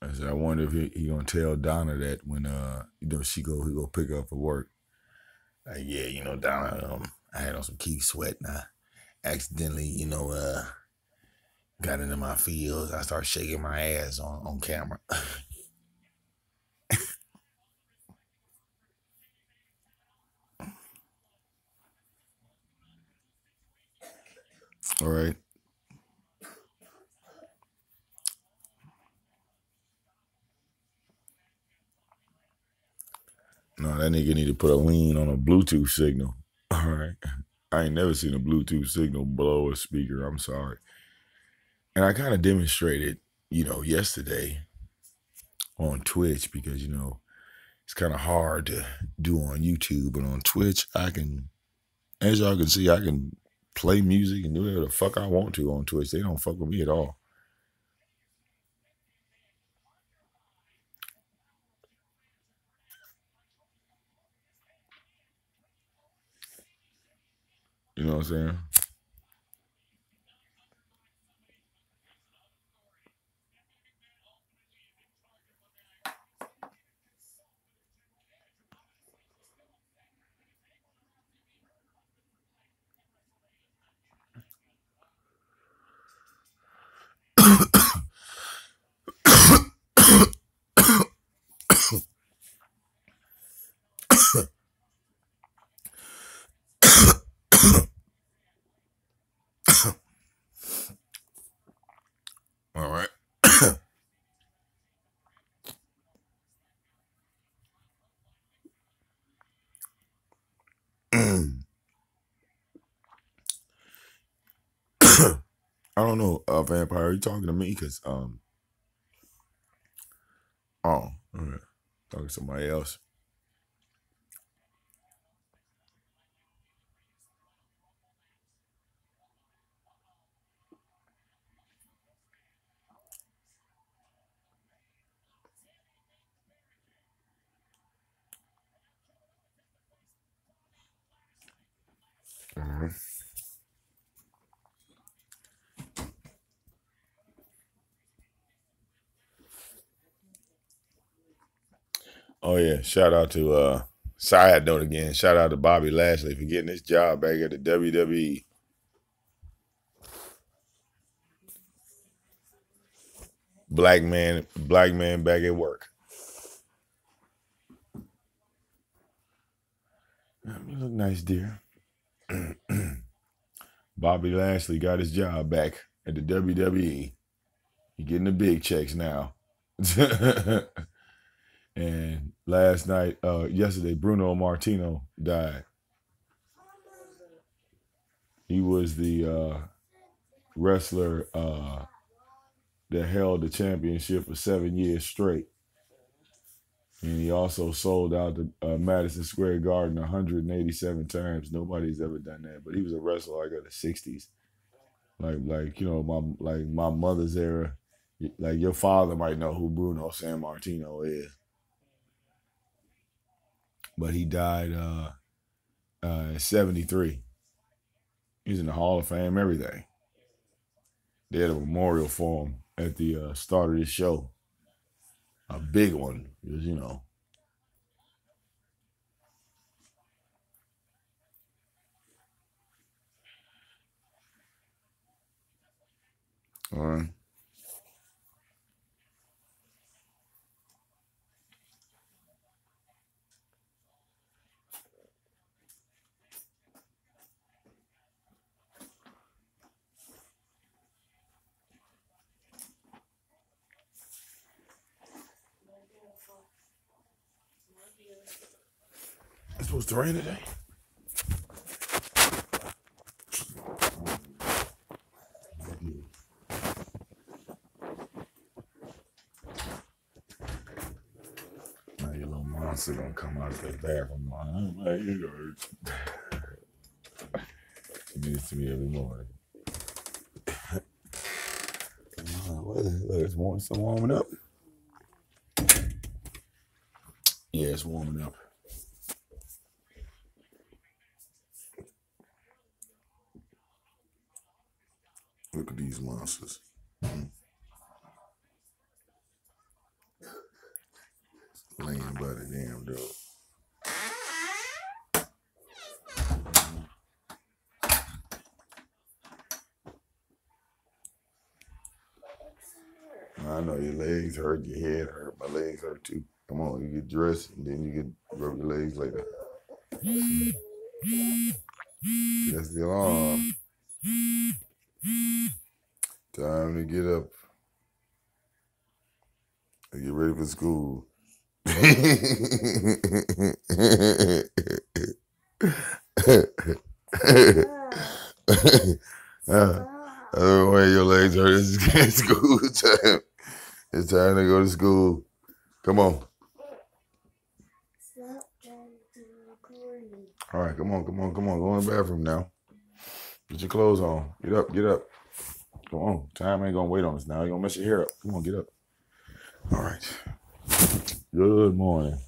I said, I wonder if he gonna tell Donna that when he go pick up for work. Like, yeah, Donna, I had on some Keith Sweat and I accidentally, got into my fields. I started shaking my ass on camera. All right. No, that nigga need to put a lean on a Bluetooth signal. All right. I ain't never seen a Bluetooth signal blow a speaker. I'm sorry. And I kind of demonstrated, yesterday on Twitch because, it's kind of hard to do on YouTube. But on Twitch, as y'all can see, I can play music and do whatever the fuck I want to on Twitch. They don't fuck with me at all. You know what I'm saying? Vampire? Are you talking to me? Cause oh, okay. Talking to somebody else. Mhm. Oh yeah, shout out to side note again. Shout out to Bobby Lashley for getting his job back at the WWE. Black man back at work. You look nice, dear. Bobby Lashley got his job back at the WWE. He getting the big checks now. And yesterday, Bruno Martino died. He was the wrestler that held the championship for 7 years straight. And he also sold out the Madison Square Garden 187 times. Nobody's ever done that. But he was a wrestler like in the 60s. Like my mother's era. Like your father might know who Bruno San Martino is. But he died at 73. He's in the Hall of Fame, everything. They had a memorial for him at the start of this show. A big one, because All right. It's supposed to rain today. Now your little monster gonna come out of the bathroom. I'm like, you do this to me every morning. It's warming up. Yeah, it's warming up. Look at these monsters. Laying by the damn door. I know your legs hurt, your head hurt, my legs hurt too. Come on, you get dressed and then you get rub your legs later. That's the alarm. Time to get up and get ready for school. When your legs hurt, it's school time. It's time to go to school. Come on. All right, come on. Go in the bathroom now. Get your clothes on. Get up. Come on. Time ain't gonna wait on us now. You're gonna mess your hair up. Come on, get up. All right. Good morning.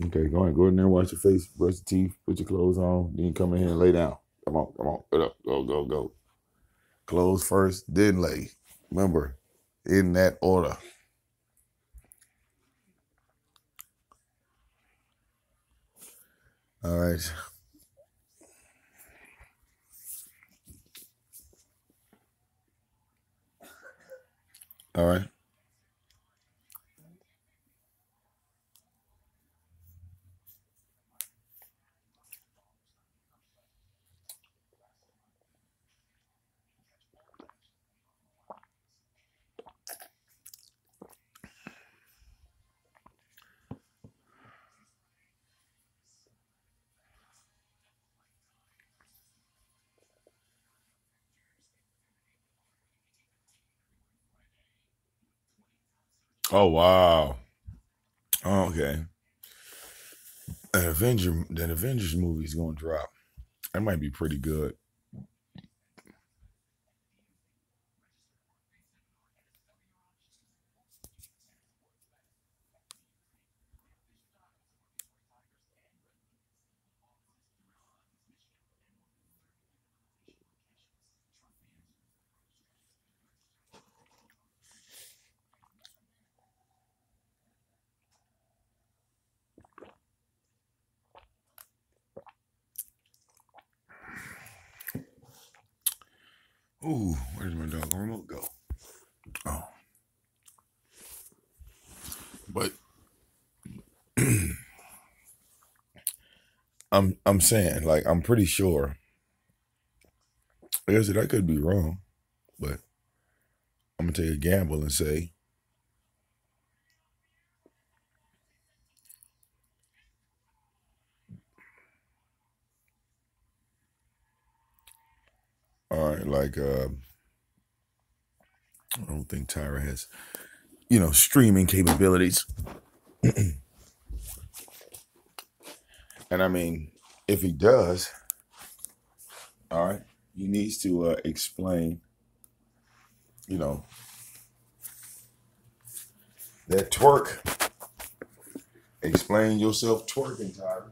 Okay, go ahead. Go in there, wash your face, brush your teeth, put your clothes on. Then come in here and lay down. Come on. Get up. Go. Clothes first, then lay. Remember, in that order. All right. All right. Oh wow. Oh, okay. That Avengers movie is gonna drop. That might be pretty good. Ooh, where's my dog remote go? Oh, but I'm saying like I'm pretty sure. Like I said, I could be wrong, but I'm gonna take a gamble and say, all right, like I don't think Tyra has, streaming capabilities. And I mean, if he does, all right, he needs to explain, you know, that twerk. Explain yourself twerking, Tyra.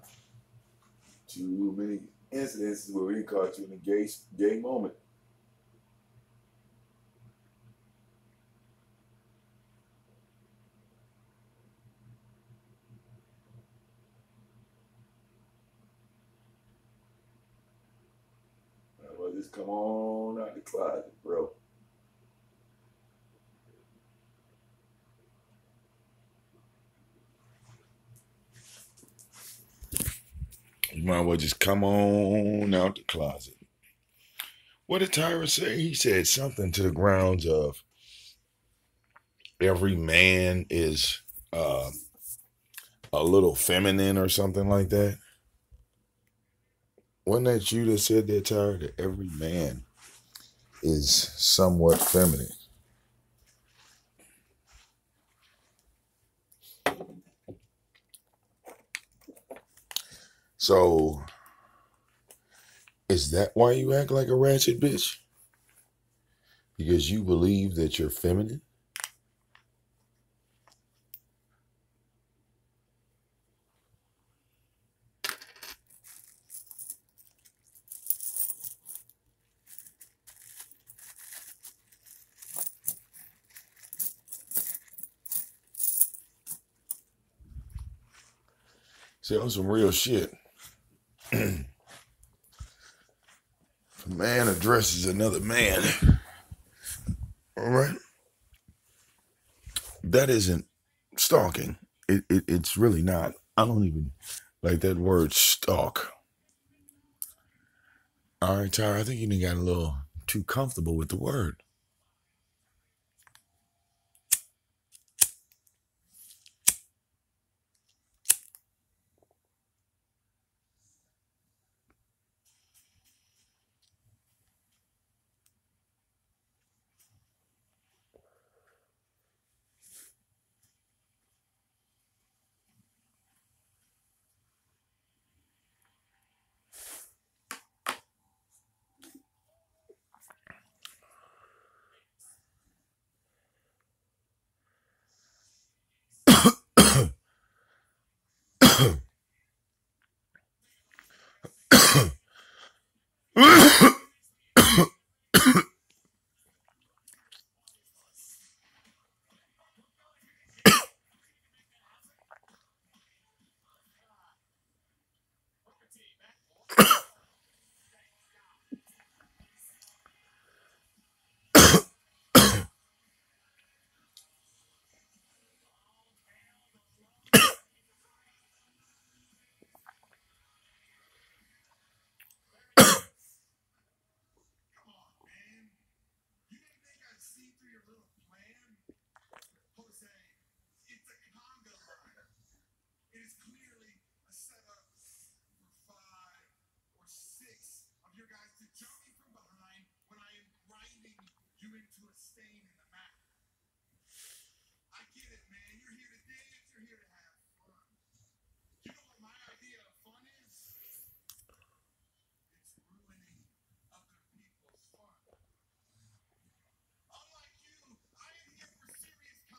Too many incidences where we caught you in a gay moment. Well, just come on out the closet, bro. You might as well just come on out the closet. What did Tyra say? He said something to the grounds of every man is uh, a little feminine or something like that. Wasn't that you that said that, Tyra? That every man is somewhat feminine. So is that why you act like a ratchet bitch? Because you believe that you're feminine? See, on some real shit. A man addresses another man. All right. That isn't stalking. It's really not. I don't even like that word stalk. All right, Tyra, I think you done got a little too comfortable with the word.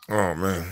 Oh man.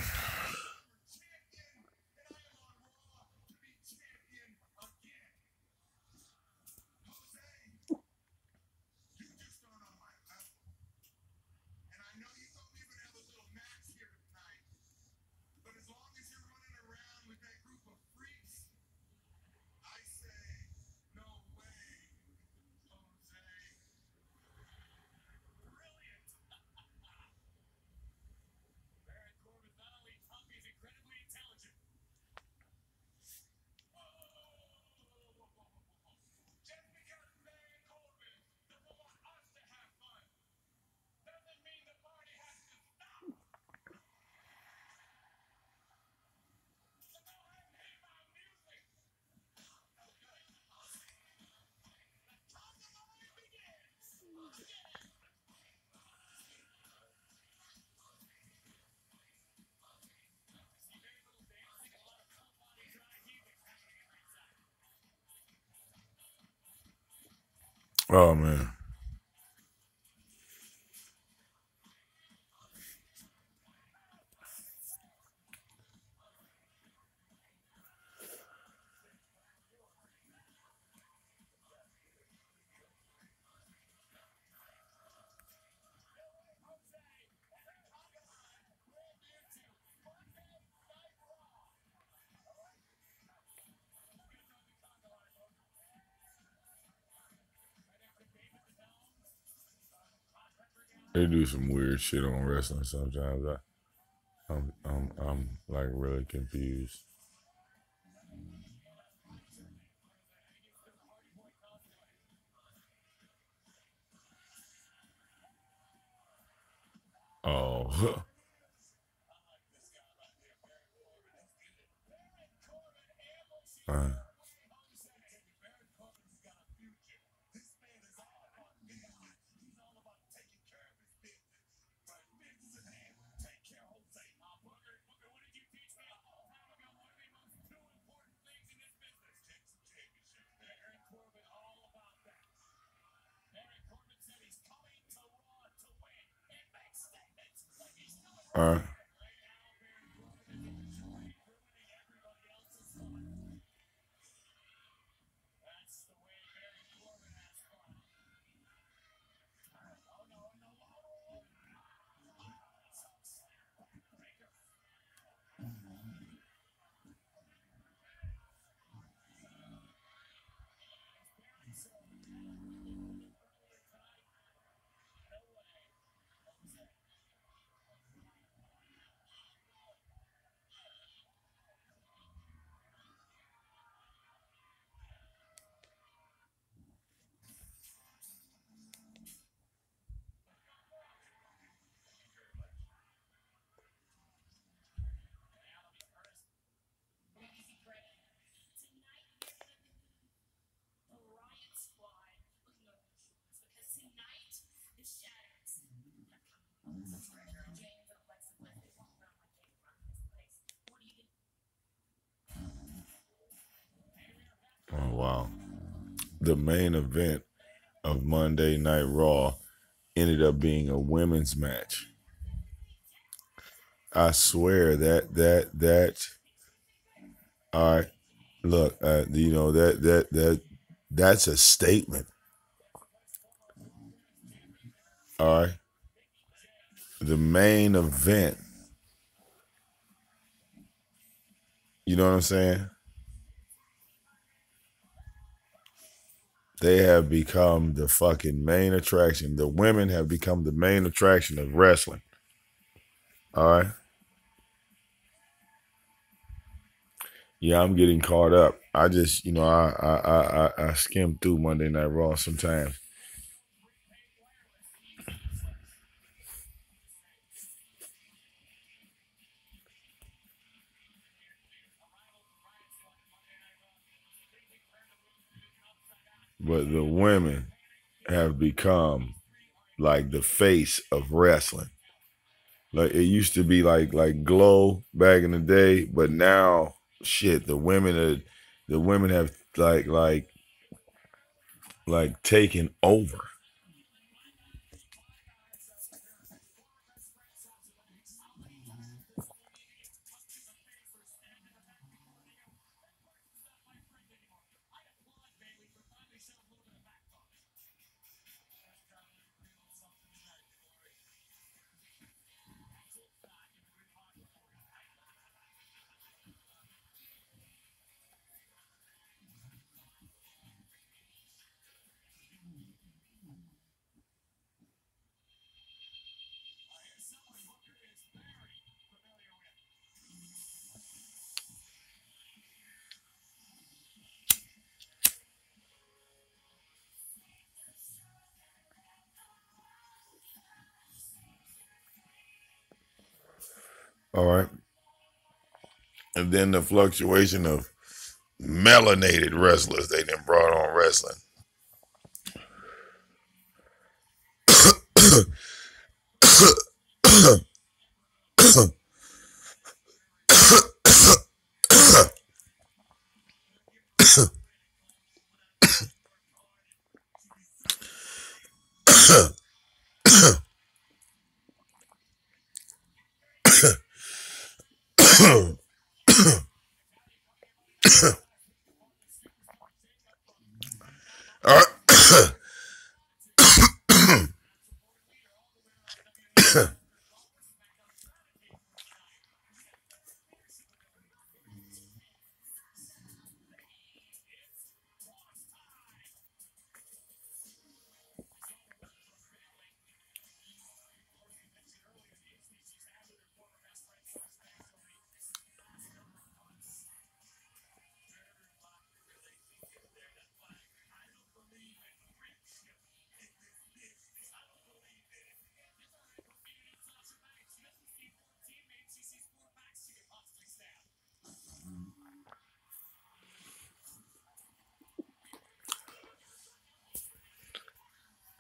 Oh man. They do some weird shit on wrestling sometimes. I'm like really confused. Oh. uh, uh, oh wow. The main event of Monday Night Raw ended up being a women's match. I swear that. All right, look, that's a statement. All right, the main event. You know what I'm saying? They have become the fucking main attraction. The women have become the main attraction of wrestling. All right. Yeah, I'm getting caught up. I just, I skim through Monday Night Raw sometimes. But the women have become like the face of wrestling. Like it used to be like Glow back in the day, but now shit, the women have like taken over. All right. And then the fluctuation of melanated wrestlers they done brought on wrestling. All right.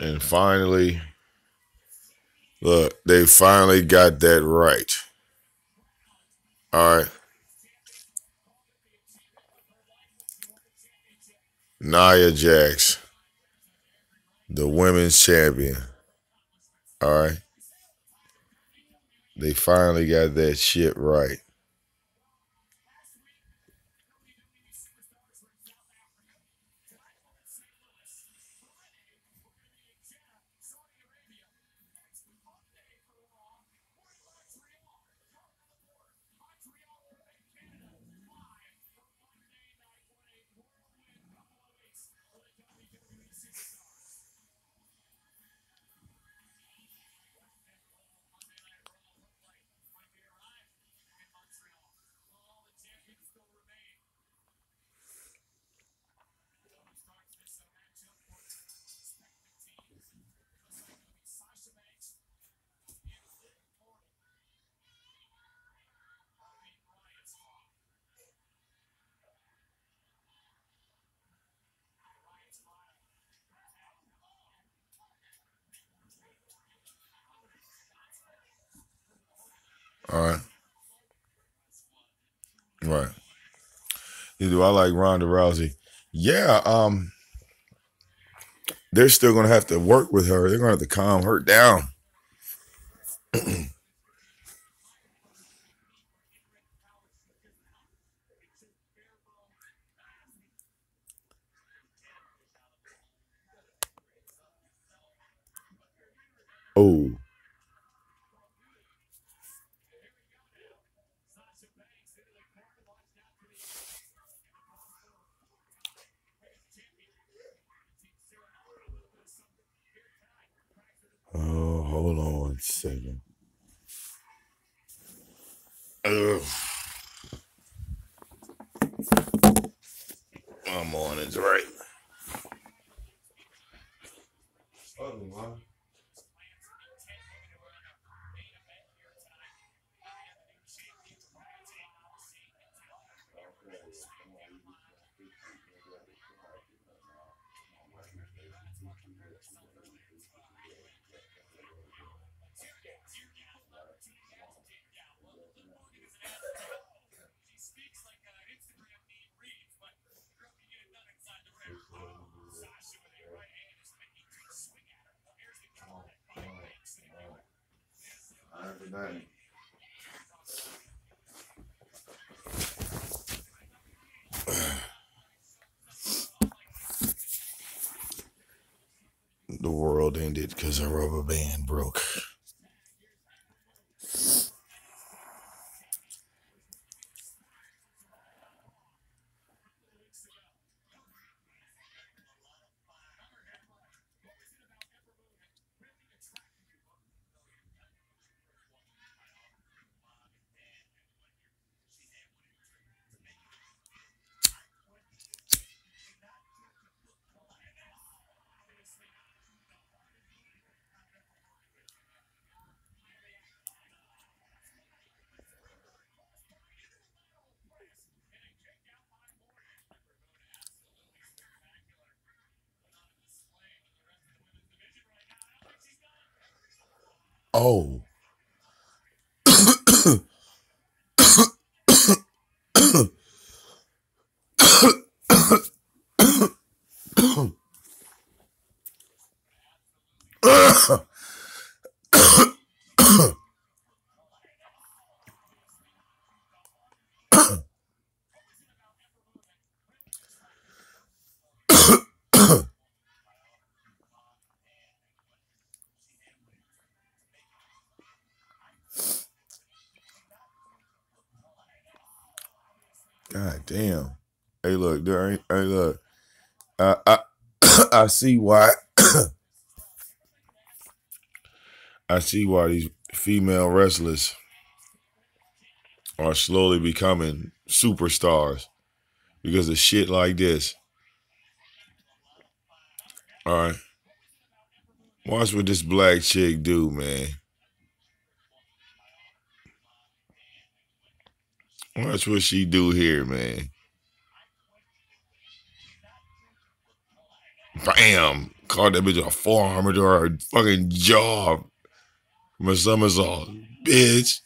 And finally, look, they finally got that right. All right. Nia Jax, the women's champion. All right. They finally got that shit right. All right. Right. Do I like Ronda Rousey? Yeah. They're still gonna have to work with her. They're gonna have to calm her down. Oh. Oh, hold on one second. Ugh. I'm on it, right. The world ended because a rubber band broke. Oh. God damn. Hey, look, there ain't. Hey, look. I I see why. I see why these female wrestlers are slowly becoming superstars because of shit like this. All right, watch what this black chick do, man. Watch what she do here, man. Bam! Caught that bitch a forearm into her fucking jaw from a somersault, bitch.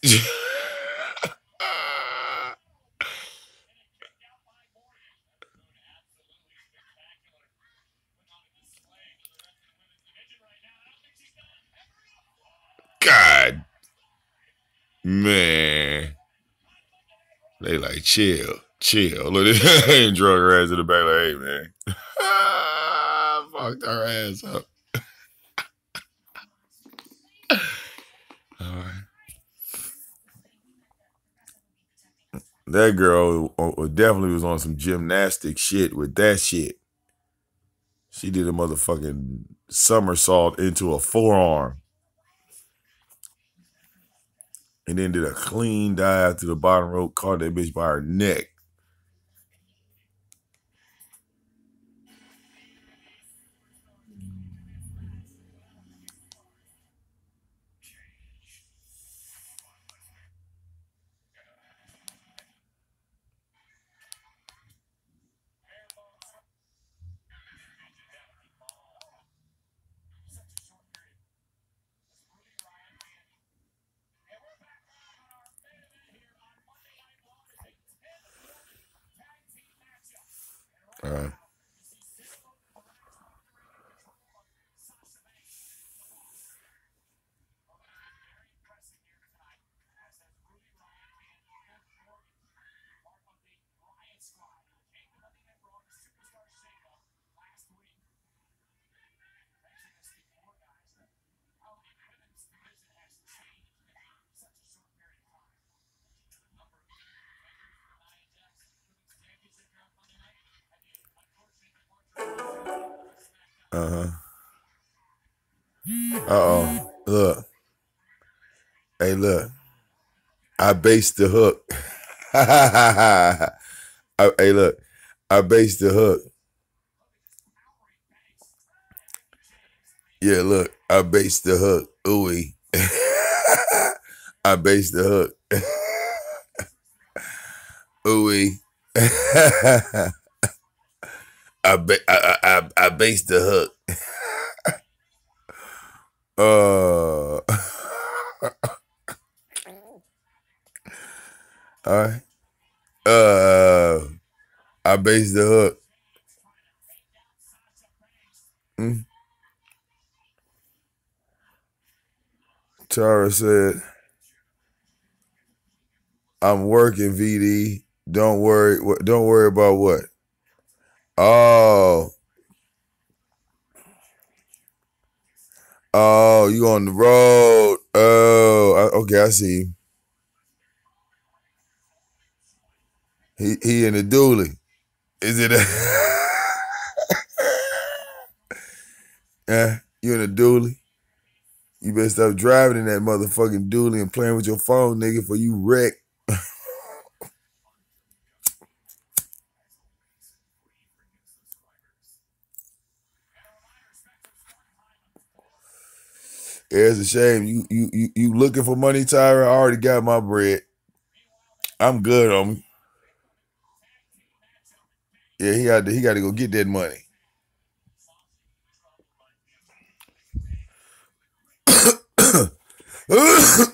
God, man. They like chill, chill. Look, they ain't drug her ass in the back like, hey man, fucked her ass up. All right. That girl definitely was on some gymnastic shit with that shit. She did a motherfucking somersault into a forearm and then did a clean dive to the bottom rope, caught that bitch by her neck. Uh, uh-huh. Uh-oh. Look. Hey, look. I based the hook. Hey, look. I based the hook. Yeah, look. I based the hook. Ooey. I based the hook. Ooey. I based the hook. All right. I based the hook. Mm. Tara said, "I'm working, VD. Don't worry. Don't worry about what. Oh, oh, you on the road? Oh, okay. I see you. He in the dually. Is it? Yeah, you in a dually? You better stop driving in that motherfucking dually and playing with your phone, nigga, for you wreck." Yeah, it's a shame. You looking for money, Tyra? I already got my bread. I'm good on me. Yeah, he got to go get that money. Oh.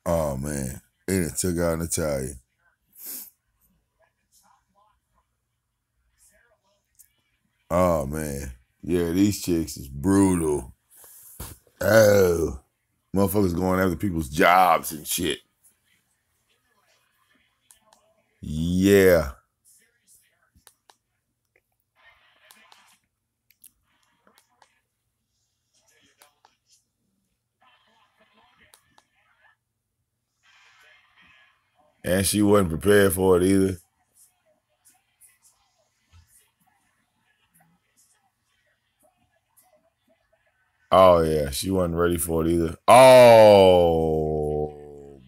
Oh man, it took out Natalia. Oh man, yeah, these chicks is brutal. Oh, motherfuckers going after people's jobs and shit. Yeah, and she wasn't prepared for it either. Oh yeah, she wasn't ready for it either. Oh,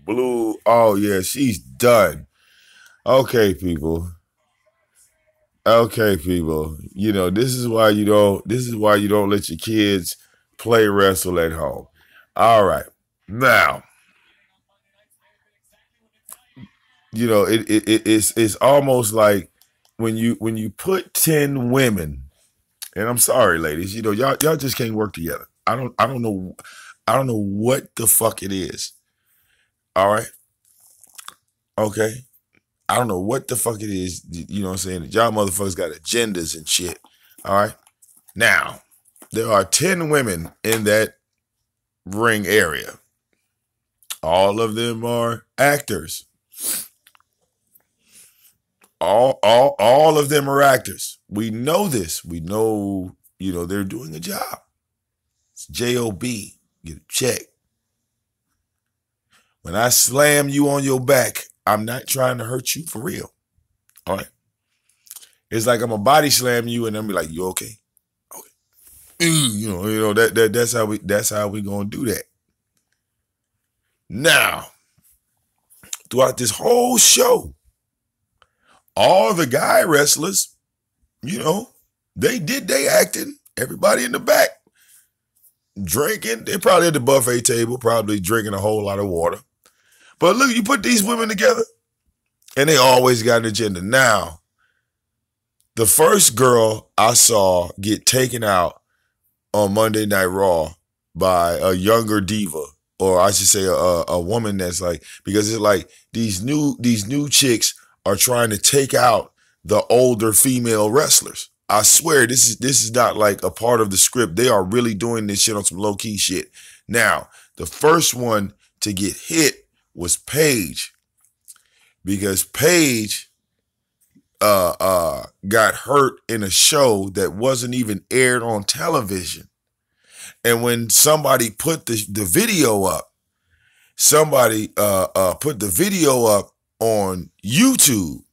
blue. Oh yeah, she's done. Okay, people. Okay, people. You know, this is why you don't. This is why you don't let your kids play wrestle at home. All right, now you know it's almost like when you put 10 women, and I'm sorry, ladies, you know y'all just can't work together. I don't know what the fuck it is. All right, okay. I don't know what the fuck it is. You know what I'm saying? Y'all motherfuckers got agendas and shit. All right. Now, there are 10 women in that ring area. All of them are actors. All of them are actors. We know this. We know, you know, they're doing a job. It's J-O-B. Get a check. When I slam you on your back, I'm not trying to hurt you for real. All right. It's like I'm a body slam you and I'm be like, you okay? Okay. You know, that's how we gonna do that. Now, throughout this whole show, all the guy wrestlers, you know, they did they acting. Everybody in the back drinking. They probably at the buffet table, probably drinking a whole lot of water. But look, you put these women together, and they always got an agenda. Now, the first girl I saw get taken out on Monday Night Raw by a younger diva, or I should say a woman that's like, because it's like these new chicks are trying to take out the older female wrestlers. I swear this is not like a part of the script. They are really doing this shit on some low key shit. Now, the first one to get hit was Paige, because Paige got hurt in a show that wasn't even aired on television. And when somebody put the video up, somebody put the video up on YouTube.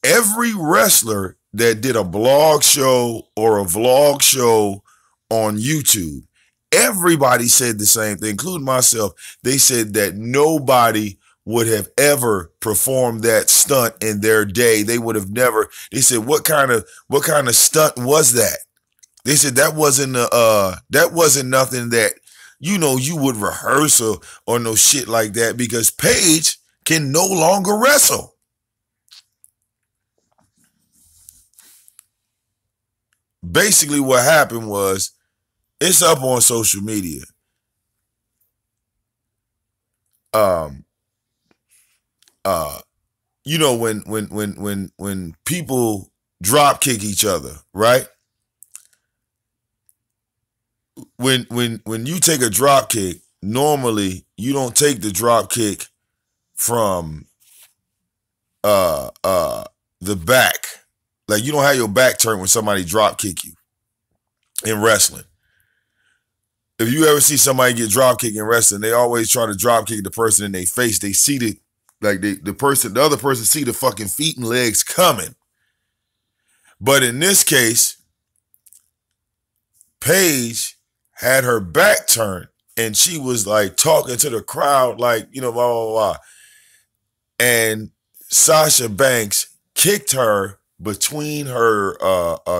Every wrestler that did a blog show or a vlog show on YouTube, everybody said the same thing, including myself. They said that nobody would have ever performed that stunt in their day. They would have never. They said, what kind of stunt was that? They said that wasn't nothing that, you know, you would rehearse or no shit like that, because Paige can no longer wrestle. Basically what happened was, it's up on social media. You know, when people drop kick each other, right? When you take a drop kick, normally you don't take the drop kick from the back. Like, you don't have your back turned when somebody drop kick you in wrestling. If you ever see somebody get drop kicked in wrestling, they always try to drop kick the person in their face. They see the other person see the fucking feet and legs coming. But in this case, Paige had her back turned and she was like talking to the crowd, like, you know, blah, blah, blah. And Sasha Banks kicked her between her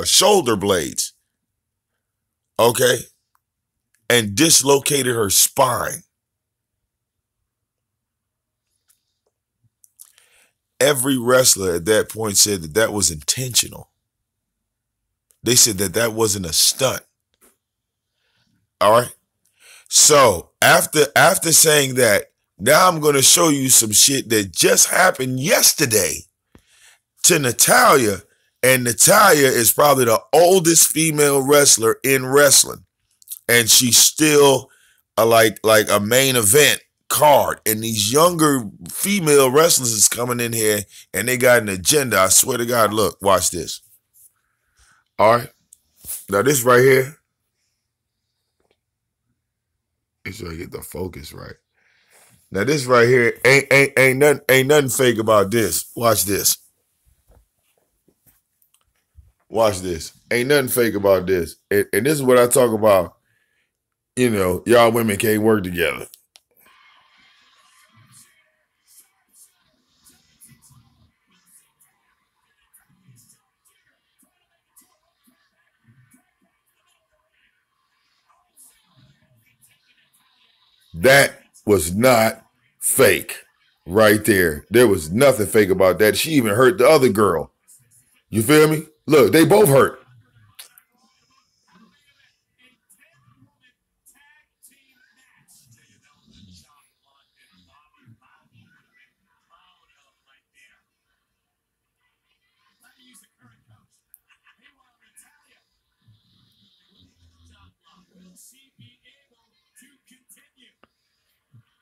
shoulder blades, okay, and dislocated her spine. Every wrestler at that point said that that was intentional. They said that that wasn't a stunt. All right. So after saying that, now I'm going to show you some shit that just happened yesterday to Natalya. And Natalya is probably the oldest female wrestler in wrestling. And she's still like a main event card. And these younger female wrestlers is coming in here and they got an agenda. I swear to God, look, watch this. All right. Now this right here. Make sure I get the focus right. Now this right here ain't nothing fake about this. Watch this. Watch this. Ain't nothing fake about this. And this is what I talk about. You know, y'all women can't work together. That was not fake right there. There was nothing fake about that. She even hurt the other girl. You feel me? Look, they both hurt.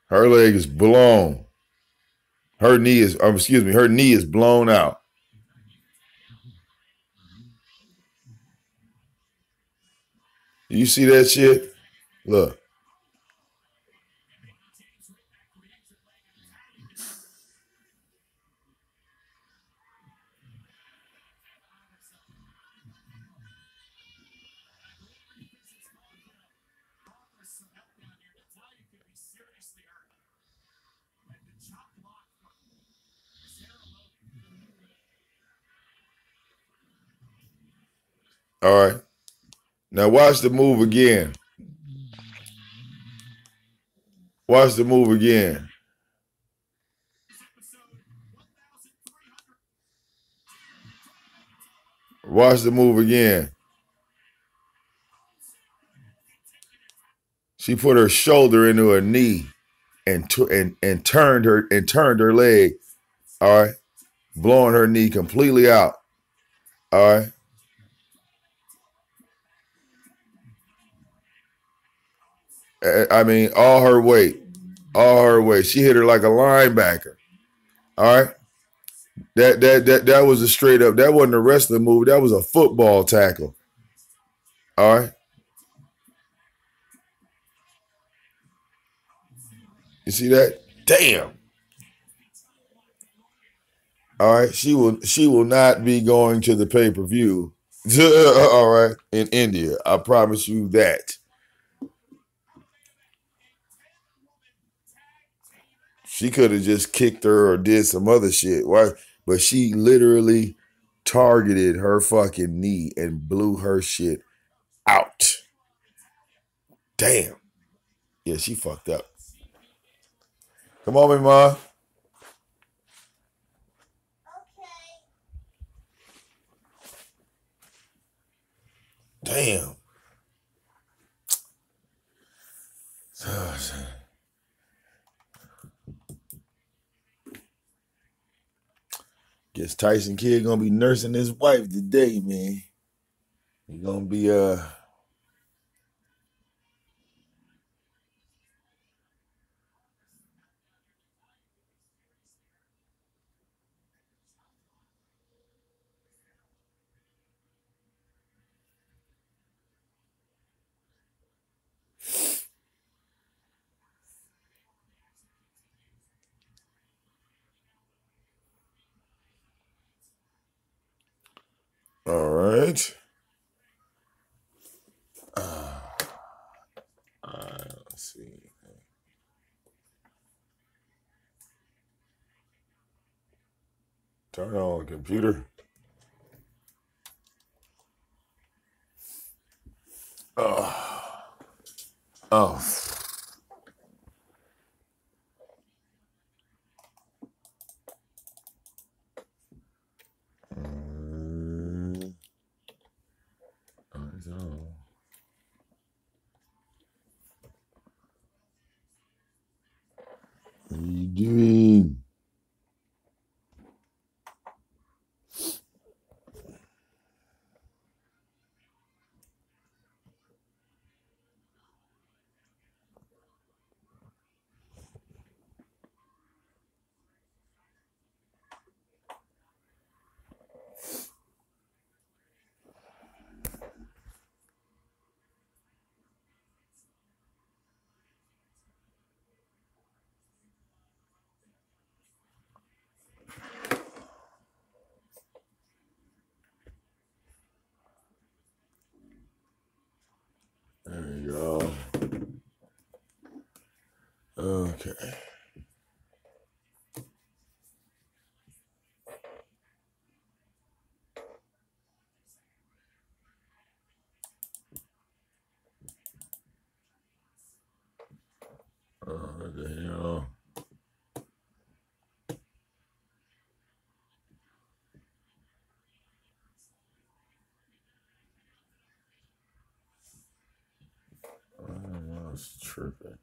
Her leg is blown. Her knee is, her knee is blown out. You see that shit? Look. All right. Now watch the move again. Watch the move again. Watch the move again. She put her shoulder into her knee and turned her leg. All right. Blowing her knee completely out. All right. I mean, all her weight. All her weight. She hit her like a linebacker. All right. That was a straight up, that wasn't a wrestling move. That was a football tackle. All right. You see that? Damn. All right. She will not be going to the pay-per-view. All right. In India. I promise you that. She could have just kicked her or did some other shit. Why? But she literally targeted her fucking knee and blew her shit out. Damn. Yeah, she fucked up. Come on, me ma. Damn. Guess Tyson Kidd gonna be nursing his wife today, man. He gonna be all right. Let's see. Turn on computer. Oh. Oh. What are you doing? There you go. Okay. What the hell? I was tripping.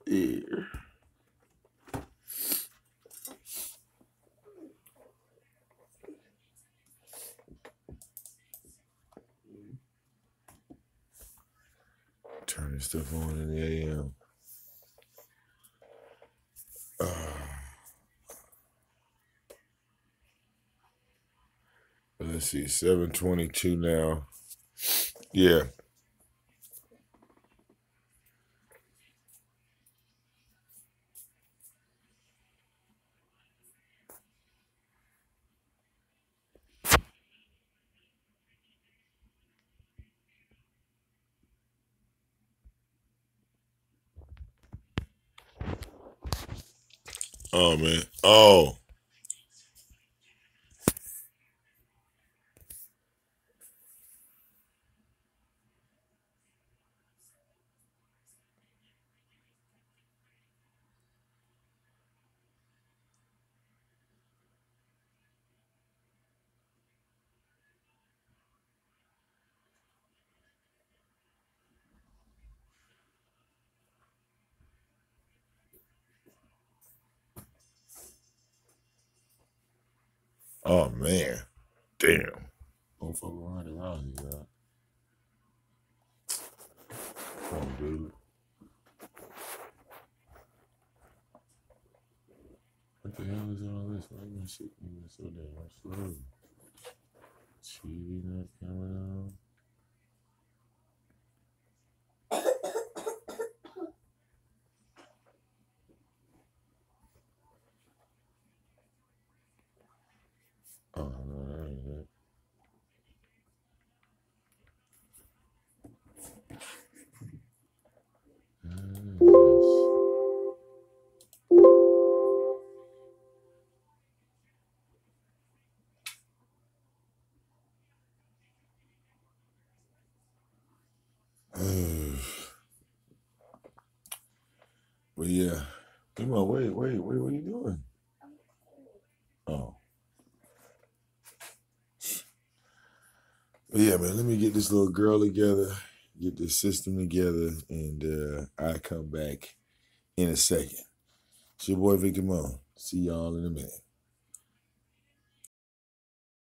Yeah. Turn this stuff on in the AM. Let's see, 7:22 now. Yeah. Oh man. Oh. Oh man, damn. Don't fuck around here, y'all. Come on, dude. What the hell is all this? Why my shit moving so damn slow? TV not coming on. Oh no, that ain't it. But yeah, come on, wait, what are you doing? Oh. But yeah, man, let me get this little girl together, get this system together, and I come back in a second. It's your boy Victor Mo. See y'all in a minute.